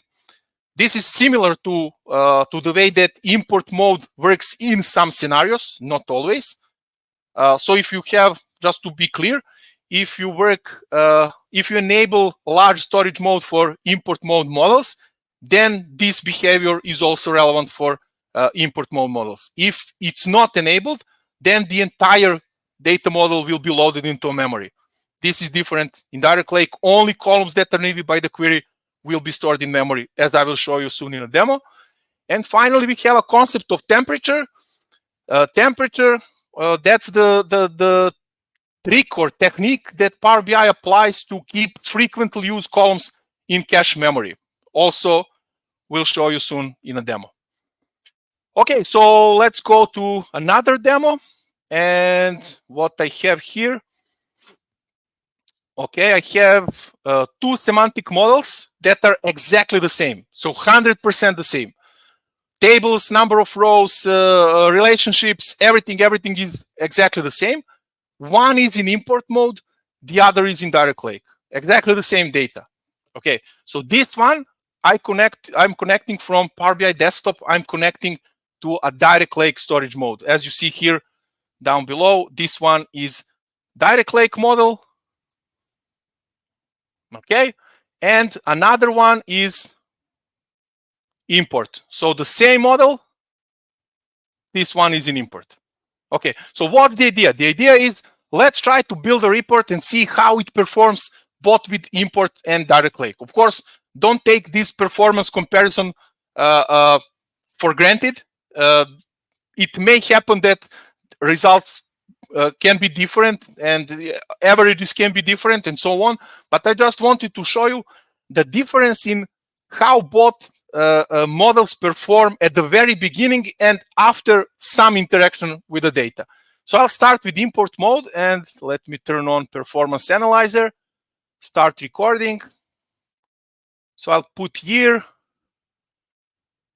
This is similar to the way that import mode works in some scenarios, not always. So if you have, just to be clear, if you enable large storage mode for import mode models, then this behavior is also relevant for import mode models. If it's not enabled, then the entire data model will be loaded into a memory. This is different in direct lake. Only columns that are needed by the query will be stored in memory, as I will show you soon in a demo. And finally, we have a concept of temperature. Temperature, that's the trick or technique that Power BI applies to keep frequently used columns in cache memory. Also, we'll show you soon in a demo. Okay, so let's go to another demo. And what I have here, okay, I have 2 semantic models that are exactly the same. So 100% the same. Tables, number of rows, relationships, everything is exactly the same. One is in import mode, the other is in direct lake. Exactly the same data. Okay, so this one, I'm connecting from Power BI desktop, I'm connecting to a direct lake storage mode. As you see here down below, this one is direct lake model. Okay, and another one is import. So the same model, this one is in import. Okay, so what's the idea? The idea is, let's try to build a report and see how it performs both with import and direct lake. Of course, don't take this performance comparison for granted. It may happen that results can be different and averages can be different and so on. But I just wanted to show you the difference in how both models perform at the very beginning and after some interaction with the data. So I'll start with import mode, and let me turn on performance analyzer, start recording. So I'll put here.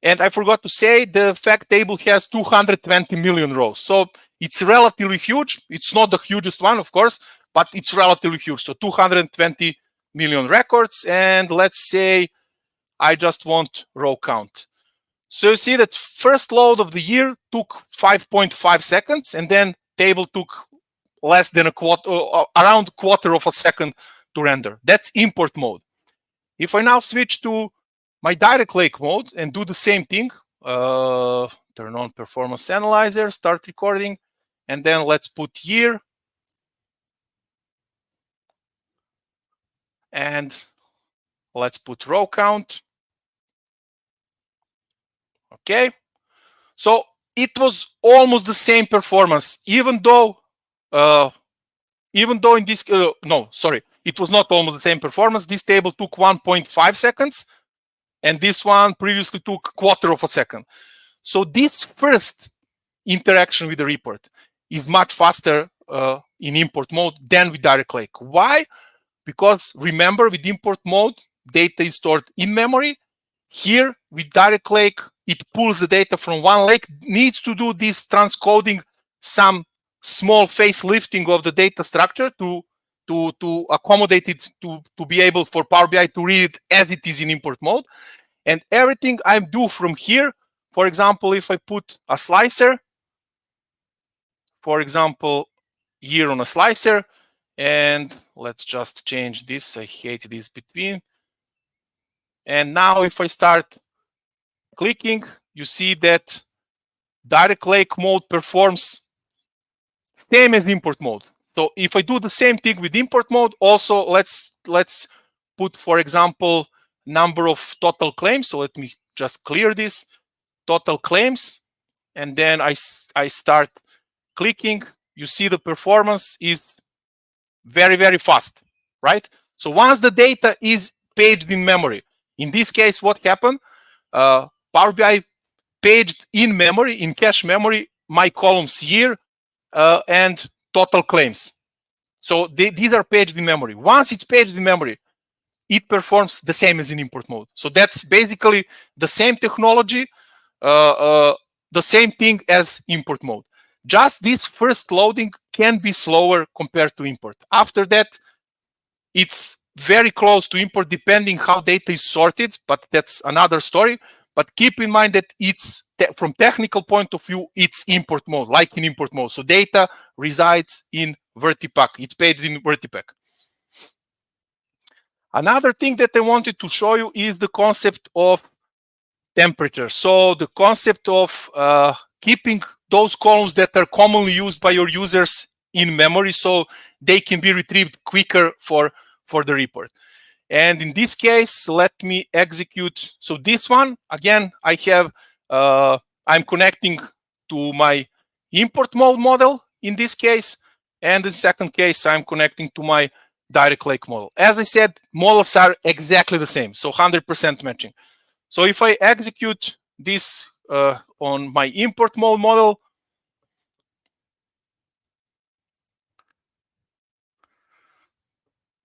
And I forgot to say, the fact table has 220 million rows. So it's relatively huge. It's not the hugest one, of course, but it's relatively huge. So 220 million records. And let's say I just want row count. So you see that first load of the year took 5.5 seconds, and then table took less than around quarter of a second to render. That's import mode. If I now switch to my direct lake mode and do the same thing, turn on performance analyzer, start recording, and then let's put year. And let's put row count. Okay. So it was almost the same performance, even though in this, no, sorry, it was not almost the same performance. This table took 1.5 seconds. And this one previously took quarter of a second. So this first interaction with the report is much faster in import mode than with direct lake. Why? Because remember, with import mode, data is stored in memory. Here with direct lake, it pulls the data from one lake, needs to do this transcoding, some small facelifting of the data structure to accommodate it to be able for Power BI to read it as it is in import mode. And everything I do from here, for example, if I put a slicer, for example, here on a slicer, and let's just change this. I hate this between. And now if I start clicking, you see that direct lake mode performs same as import mode. So if I do the same thing with import mode, also let's put, for example, number of total claims. So let me just clear this, total claims, and then I start clicking. You see the performance is very, very fast, right? So once the data is paged in memory, in this case, what happened? Power BI paged in memory, in cache memory, my columns year and total claims. So these are paged in memory. Once it's paged in memory, it performs the same as in import mode. So that's basically the same technology, the same thing as import mode. Just this first loading can be slower compared to import. After that, it's very close to import depending how data is sorted, but that's another story. But keep in mind that it's from technical point of view, it's import mode, like in import mode. So data resides in Vertipack. It's paged in Vertipack. Another thing that I wanted to show you is the concept of temperature. So the concept of keeping those columns that are commonly used by your users in memory so they can be retrieved quicker for the report. And in this case, let me execute. So this one, again, I have, I'm connecting to my import mode model in this case. And in the second case, I'm connecting to my direct lake model. As I said, models are exactly the same, so 100% matching. So if I execute this on my import mode model,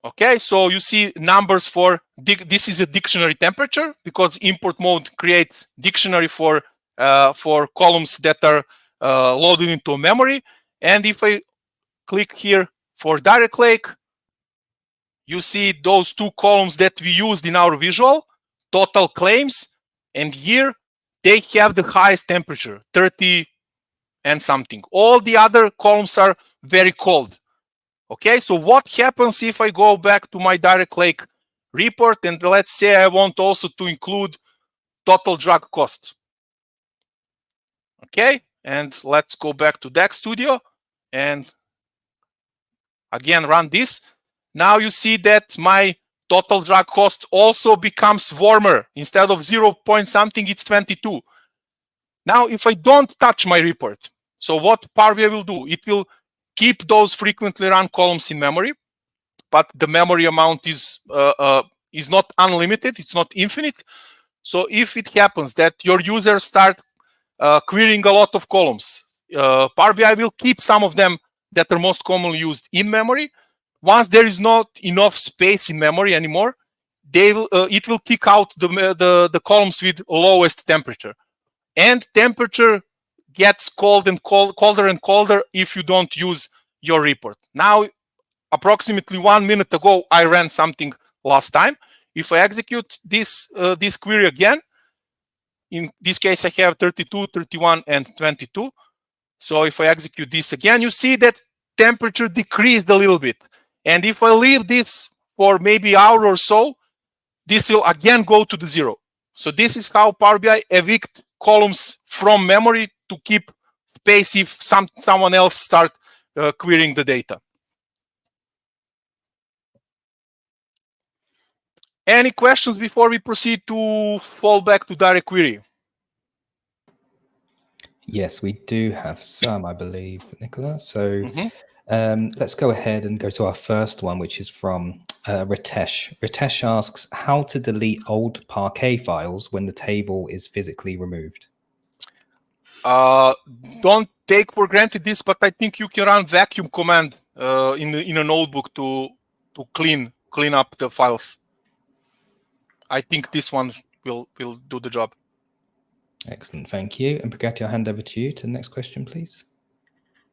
okay, so you see numbers for, this is a dictionary temperature because import mode creates dictionary for columns that are loaded into memory. And if I click here for direct lake, you see those two columns that we used in our visual, total claims, and here they have the highest temperature, 30 and something. All the other columns are very cold. Okay, so what happens if I go back to my direct lake report and let's say I want also to include total drug cost? Okay, and let's go back to DAX Studio and again run this. Now you see that my total drag cost also becomes warmer. Instead of 0 point something, it's 22. Now, if I don't touch my report, so what Power BI will do? It will keep those frequently run columns in memory, but the memory amount is not unlimited, it's not infinite. So if it happens that your users start querying a lot of columns, Power BI will keep some of them that are most commonly used in memory. Once there is not enough space in memory anymore, it will kick out the columns with lowest temperature. And temperature gets colder and colder if you don't use your report. Now, approximately 1 minute ago, I ran something last time. If I execute this query again, in this case, I have 32, 31, and 22. So if I execute this again, you see that temperature decreased a little bit. And if I leave this for maybe an hour or so, this will again go to the 0. So this is how Power BI evict columns from memory to keep space if someone else start querying the data. Any questions before we proceed to fallback to DirectQuery? Yes, we do have some, I believe, Nikola. So let's go ahead and go to our first one, which is from Ritesh. Ritesh asks how to delete old Parquet files when the table is physically removed. Don't take for granted this, but I think you can run vacuum command in a notebook to clean up the files. I think this one will do the job. Excellent, thank you. And Pragati, I'll hand over to you to the next question, please.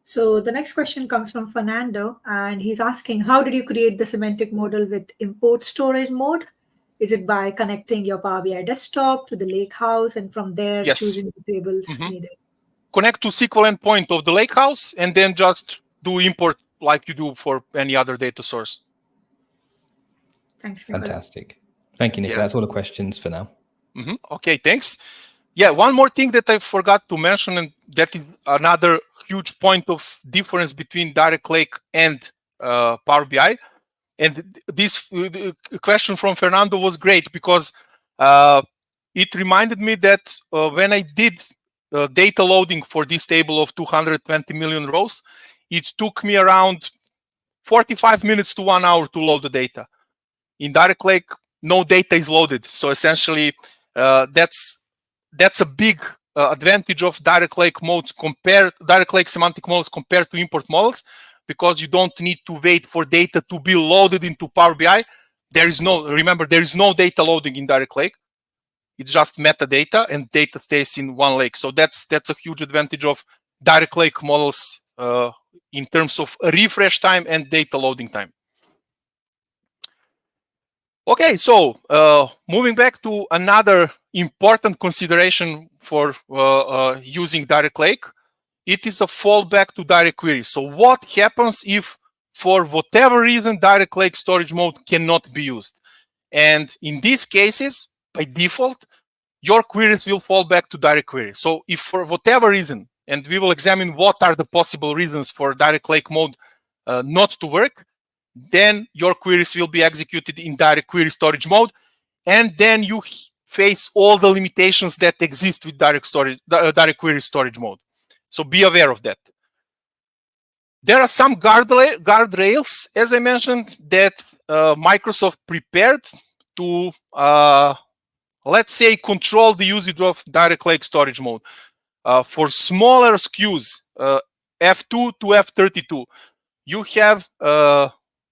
So the next question comes from Fernando, and he's asking, how did you create the semantic model with import storage mode? Is it by connecting your Power BI desktop to the lakehouse and from there choosing the tables needed? Connect to SQL endpoint of the lakehouse and then just do import like you do for any other data source. Thanks, Nikola. Fantastic. Thank you, Nikola. Yeah. That's all the questions for now. Okay, thanks. Yeah, one more thing that I forgot to mention, and that is another huge point of difference between Direct Lake and Power BI. And this question from Fernando was great because it reminded me that when I did data loading for this table of 220 million rows, it took me around 45 minutes to 1 hour to load the data. In Direct Lake, no data is loaded. So essentially, that's a big advantage of Direct Lake Direct Lake semantic models compared to import models, because you don't need to wait for data to be loaded into Power BI. Remember, there is no data loading in Direct Lake. It's just metadata, and data stays in one lake. So that's a huge advantage of Direct Lake models in terms of refresh time and data loading time. Okay, so moving back to another important consideration for using Direct Lake, it is a fallback to DirectQuery. So what happens if, for whatever reason, Direct Lake storage mode cannot be used? And in these cases, by default, your queries will fall back to DirectQuery. So if for whatever reason, and we will examine what are the possible reasons for Direct Lake mode not to work, then your queries will be executed in DirectQuery storage mode, and then you face all the limitations that exist with DirectQuery storage mode. So be aware of that. There are some guardrails, as I mentioned, that Microsoft prepared to, let's say, control the usage of Direct Lake storage mode. For smaller SKUs, F2 to F32, you have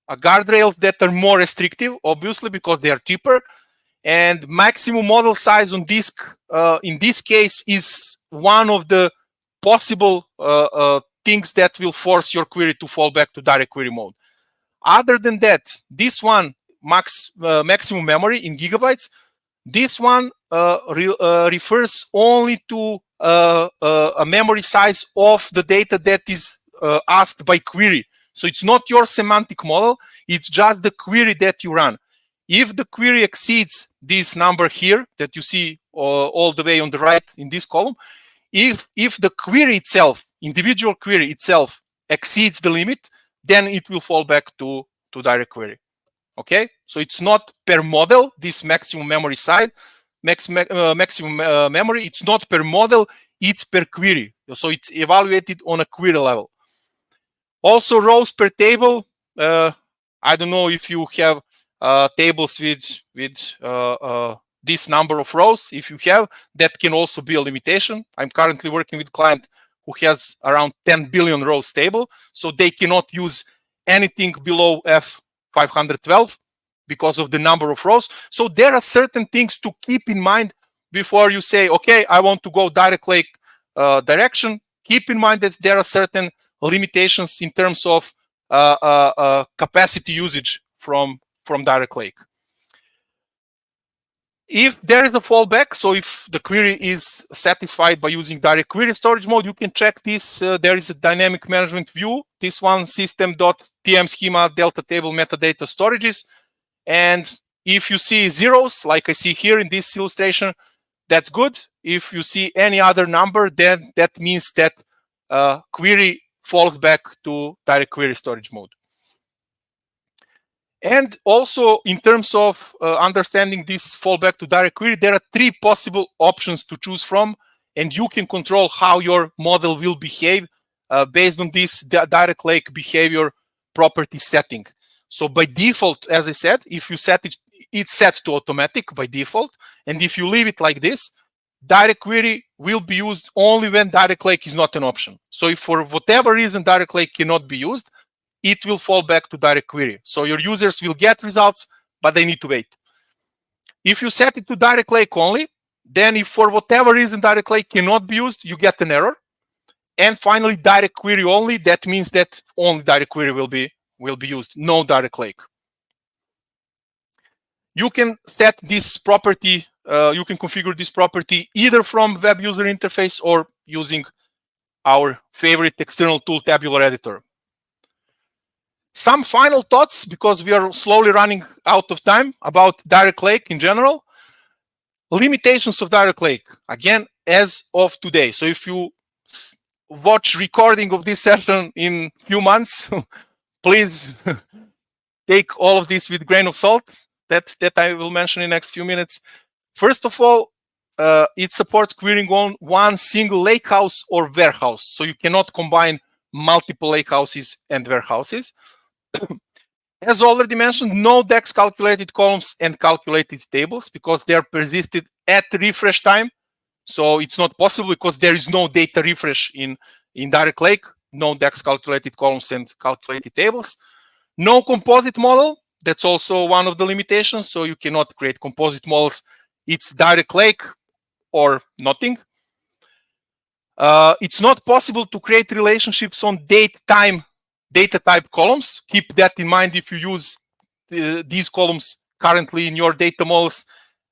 guardrails that are more restrictive, obviously, because they are cheaper. And maximum model size on disk, in this case, is one of the possible things that will force your query to fall back to DirectQuery mode. Other than that, this one, maximum memory in gigabytes, this one refers only to a memory size of the data that is asked by query. So it's not your semantic model, it's just the query that you run. If the query exceeds this number here that you see all the way on the right in this column, if the query itself, individual query itself, exceeds the limit, then it will fall back to DirectQuery. Okay, so it's not per model, this maximum memory side, maximum memory, it's not per model, it's per query. So it's evaluated on a query level. Also rows per table. I don't know if you have tables with this number of rows. If you have, that can also be a limitation. I'm currently working with a client who has around 10 billion rows table, so they cannot use anything below F512 because of the number of rows. So there are certain things to keep in mind before you say, okay, I want to go direct lake direction. Keep in mind that there are certain limitations in terms of capacity usage from direct lake. If there is a fallback, so if the query is satisfied by using direct query storage mode, you can check this. There is a dynamic management view. This one, system.tm schema delta table metadata storages. And if you see zeros, like I see here in this illustration, that's good. If you see any other number, then that means that query falls back to direct query storage mode. And also, in terms of understanding this fallback to direct query, there are 3 possible options to choose from, and you can control how your model will behave based on this direct lake behavior property setting. So by default, as I said, if you set it, it's set to automatic by default. And if you leave it like this, direct query will be used only when direct lake is not an option. So if for whatever reason direct lake cannot be used, it will fall back to direct query. So your users will get results, but they need to wait. If you set it to direct lake only, then if for whatever reason direct lake cannot be used, you get an error. And finally, direct query only, that means that only direct query will be used, no direct lake. You can set this property, you can configure this property either from web user interface or using our favorite external tool, Tabular Editor. Some final thoughts, because we are slowly running out of time, about direct lake in general. Limitations of direct lake, again, as of today. So if you watch recording of this session in a few months, please take all of this with a grain of salt that I will mention in the next few minutes. First of all, it supports querying on one single lakehouse or warehouse. So you cannot combine multiple lakehouses and warehouses. As already mentioned, no DEX calculated columns and calculated tables because they are persisted at refresh time. So it's not possible because there is no data refresh in direct lake, no DEX calculated columns and calculated tables. No composite model, that's also one of the limitations. So you cannot create composite models. It's direct lake or nothing. It's not possible to create relationships on date time data type columns. Keep that in mind if you use these columns currently in your data models.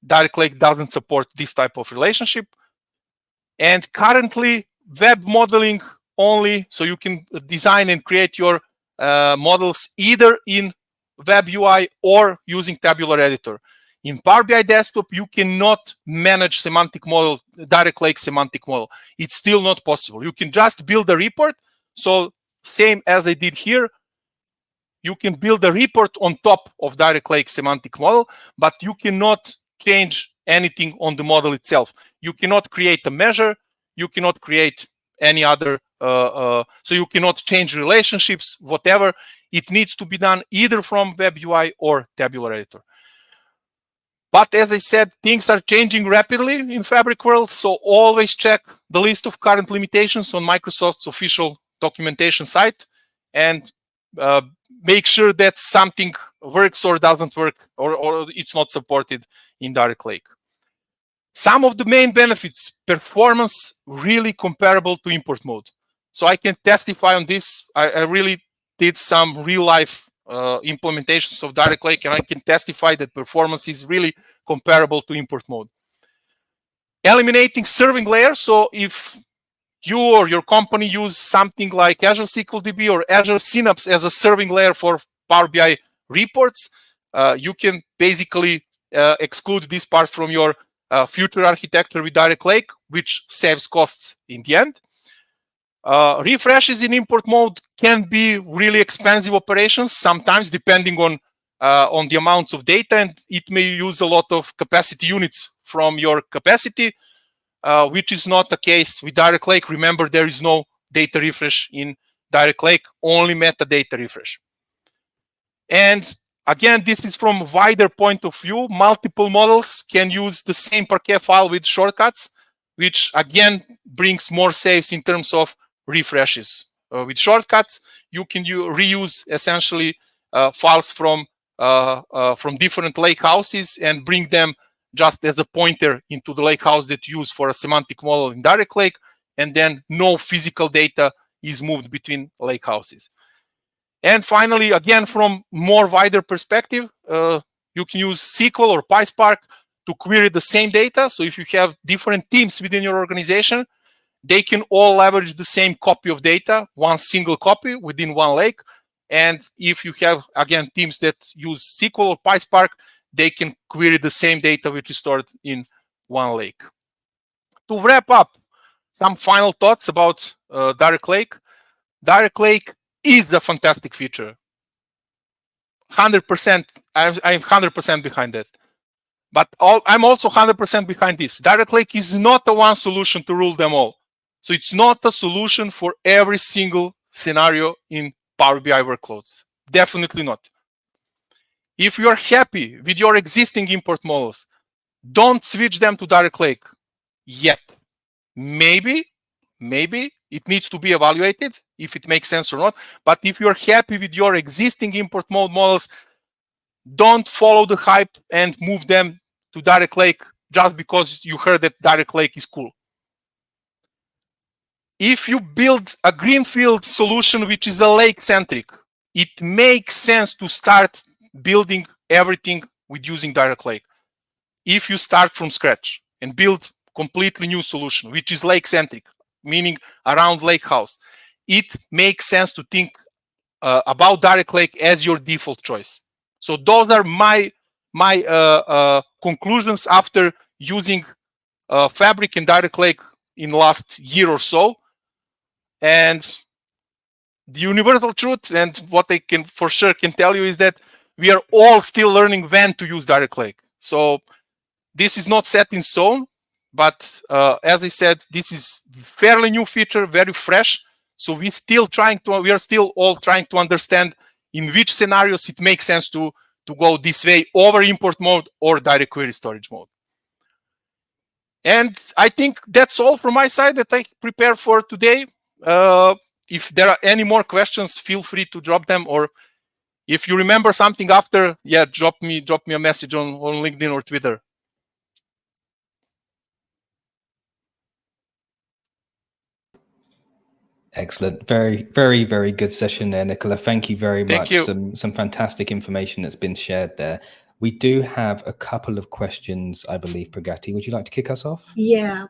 Direct lake doesn't support this type of relationship. And currently, web modeling only, so you can design and create your models either in web UI or using Tabular Editor. In Power BI Desktop, you cannot manage semantic model, direct lake semantic model. It's still not possible. You can just build a report. So same as I did here, you can build a report on top of direct lake semantic model, but you cannot change anything on the model itself. You cannot create a measure. You cannot create any other, so you cannot change relationships, whatever. It needs to be done either from web UI or Tabular Editor. But as I said, things are changing rapidly in Fabric world, so always check the list of current limitations on Microsoft's official documentation site and make sure that something works or doesn't work or it's not supported in direct lake. Some of the main benefits: performance really comparable to import mode. So I can testify on this. I really did some real life implementations of direct lake, and I can testify that performance is really comparable to import mode. Eliminating serving layer. So if you or your company use something like Azure SQL DB or Azure Synapse as a serving layer for Power BI reports, you can basically exclude this part from your future architecture with direct lake, which saves costs in the end. Refreshes in import mode can be really expensive operations, sometimes depending on on the amounts of data, and it may use a lot of capacity units from your capacity, which is not the case with Direct Lake. Remember, there is no data refresh in Direct Lake, only metadata refresh. And again, this is from a wider point of view. Multiple models can use the same Parquet file with shortcuts, which again brings more saves in terms of refreshes. With shortcuts, you can reuse essentially files from different lake houses and bring them just as a pointer into the lake house that you use for a semantic model in Direct Lake, and then no physical data is moved between lake houses. And finally, again, from more wider perspective, you can use SQL or PySpark to query the same data. So if you have different teams within your organization, they can all leverage the same copy of data, one single copy within one lake. And if you have, again, teams that use SQL or PySpark, they can query the same data which is stored in one lake. To wrap up, some final thoughts about Direct Lake. Direct Lake is a fantastic feature. 100%, I'm 100% behind that. But I'm also 100% behind this. Direct Lake is not a one solution to rule them all. So it's not a solution for every single scenario in Power BI workloads. Definitely not. If you are happy with your existing import models, don't switch them to Direct Lake yet. Maybe it needs to be evaluated if it makes sense or not. But if you're happy with your existing import mode models, don't follow the hype and move them to Direct Lake just because you heard that Direct Lake is cool. If you build a greenfield solution which is a lake-centric, it makes sense to start building everything with using Direct Lake. If you start from scratch and build completely new solution, which is lake-centric, meaning around lake house, it makes sense to think about Direct Lake as your default choice. So those are my conclusions after using Fabric and Direct Lake in the last year or so. And the universal truth, and what I can for sure can tell you, is that we are all still learning when to use Direct Lake. So this is not set in stone, but as I said, this is fairly new feature, very fresh. So we are still all trying to understand in which scenarios it makes sense to go this way over import mode or direct query storage mode. And I think that's all from my side that I prepared for today. If there are any more questions, feel free to drop them, or if you remember something after, yeah, drop me a message on LinkedIn or Twitter. Excellent. Very, very, very good session there, Nikola. Thank you very much. Thank you. Some fantastic information that's been shared there. We do have a couple of questions, I believe. Pragati, would you like to kick us off? Yeah.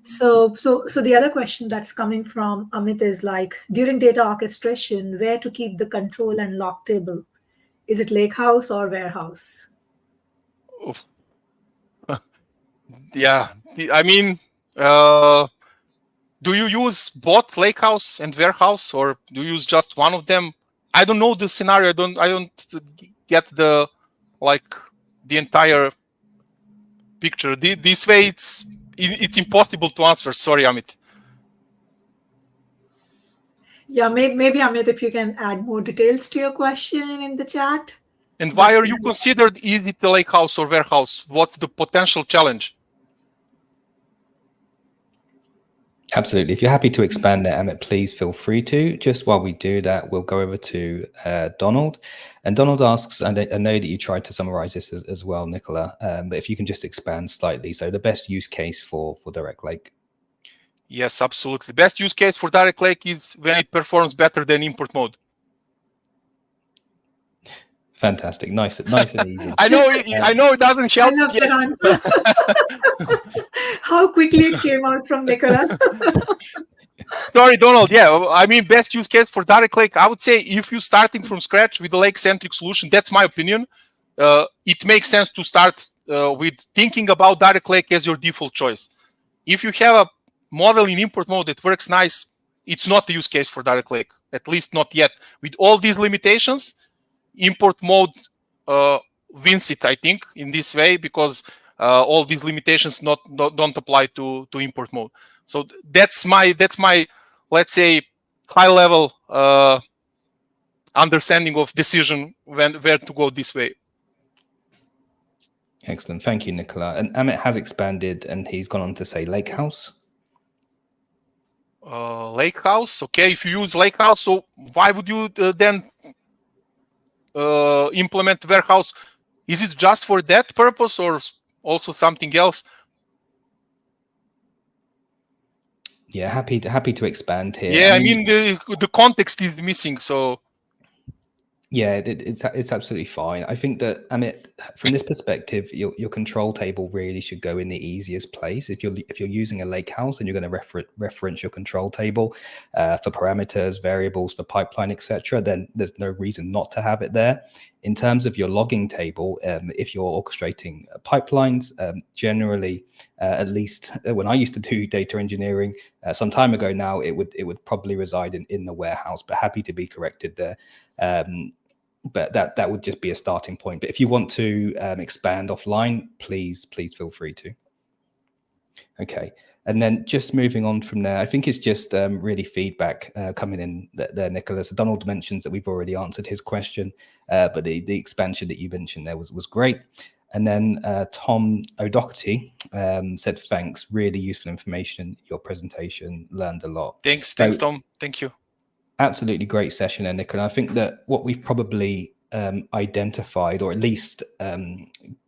So the other question that's coming from Amit is like, during data orchestration, where to keep the control and lock table? Is it lakehouse or warehouse? Oof. Yeah, I mean, do you use both lakehouse and warehouse, or do you use just one of them? I don't know the scenario. I don't get the entire picture. This way, it's impossible to answer. Sorry, Amit. Yeah, maybe Amit, if you can add more details to your question in the chat. And why are you considered, is it a lakehouse or warehouse? What's the potential challenge? Absolutely. If you're happy to expand there, Amit, please feel free to. Just while we do that, we'll go over to Donald. And Donald asks, and I know that you tried to summarize this as well, Nikola, but if you can just expand slightly. So the best use case for Direct Lake. Yes, absolutely. Best use case for Direct Lake is when it performs better than import mode. Fantastic. Nice and easy. I know it doesn't help. I love that answer. How quickly it came out from Nikola. Sorry, Donald. Yeah, I mean, best use case for Direct Lake, I would say if you're starting from scratch with a lake-centric solution, that's my opinion. It makes sense to start with thinking about Direct Lake as your default choice. If you have a model in import mode that works nice, it's not the use case for Direct Lake, at least not yet. With all these limitations, import mode wins it, I think, in this way, because all these limitations don't apply to import mode. So that's my let's say high level understanding of decision where to go this way. Excellent, thank you, Nikola. And Amit has expanded, and he's gone on to say Lakehouse. Lakehouse, okay. If you use Lakehouse, so why would you then implement warehouse? Is it just for that purpose, or also something else? Yeah, happy to expand here. Yeah, I mean the context is missing, so. Yeah, it's absolutely fine. I think that, Amit, from this perspective, your control table really should go in the easiest place. If you're using a lakehouse and you're going to reference your control table for parameters, variables, for pipeline, etc., then there's no reason not to have it there. In terms of your logging table, if you're orchestrating pipelines, generally, at least when I used to do data engineering some time ago now, it would probably reside in the warehouse, but happy to be corrected there. But that would just be a starting point. But if you want to expand offline, please feel free to. Okay, and then just moving on from there, I think it's just really feedback coming in there, Nicholas. Donald mentions that we've already answered his question, but the expansion that you mentioned there was great. And then Tom O'Doherty said, thanks, really useful information, your presentation, learned a lot. Thanks, Tom. Thank you. Absolutely great session there, Nick. And I think that what we've probably identified, or at least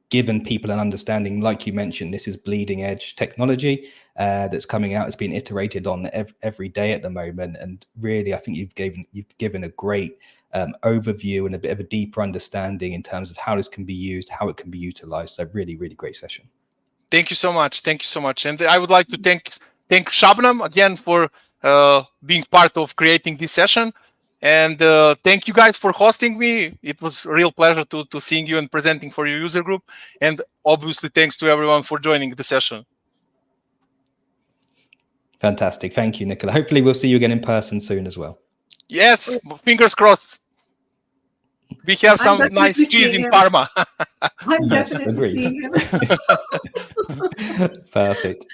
given people an understanding, like you mentioned, this is bleeding edge technology that's coming out. It's being iterated on every day at the moment. And really, I think you've given a great overview and a bit of a deeper understanding in terms of how this can be used, how it can be utilized. So really, really great session. Thank you so much. Thank you so much. And I would like to thank Shabnam again for being part of creating this session. And thank you guys for hosting me. It was a real pleasure to seeing you and presenting for your user group. And obviously, thanks to everyone for joining the session. Fantastic. Thank you, Nikola. Hopefully we'll see you again in person soon as well. Yes, fingers crossed. We have some nice cheese in Parma. I'm definitely seeing him. Perfect.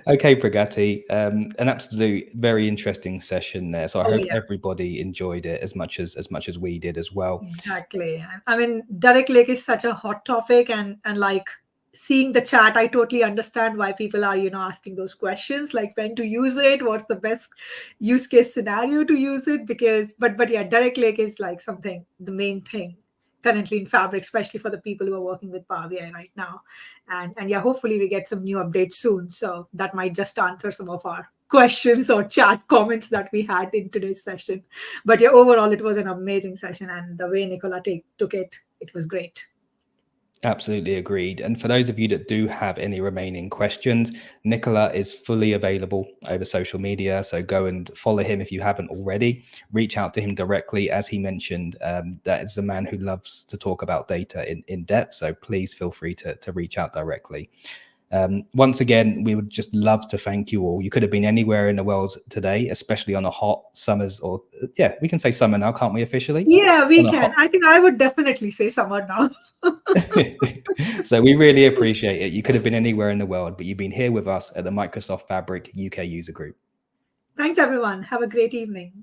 Okay, Pragati, an absolute very interesting session there. So I hope everybody enjoyed it as much as we did as well. Exactly. I mean, Direct Lake is such a hot topic, and like seeing the chat, I totally understand why people are, asking those questions, like when to use it, what's the best use case scenario to use it, because, but yeah, Direct Lake is like something, the main thing currently in Fabric, especially for the people who are working with Power BI right now. And yeah, hopefully we get some new updates soon. So that might just answer some of our questions or chat comments that we had in today's session. But yeah, overall, it was an amazing session. And the way Nikola took it, it was great. Absolutely agreed. And for those of you that do have any remaining questions, Nikola is fully available over social media. So go and follow him if you haven't already. Reach out to him directly. As he mentioned, that is a man who loves to talk about data in depth. So please feel free to reach out directly. Once again, we would just love to thank you all. You could have been anywhere in the world today, especially on a hot summer's, or yeah, we can say summer now, can't we, officially? Yeah, we can. I think I would definitely say summer now. So we really appreciate it. You could have been anywhere in the world, but you've been here with us at the Microsoft Fabric UK User Group. Thanks, everyone. Have a great evening.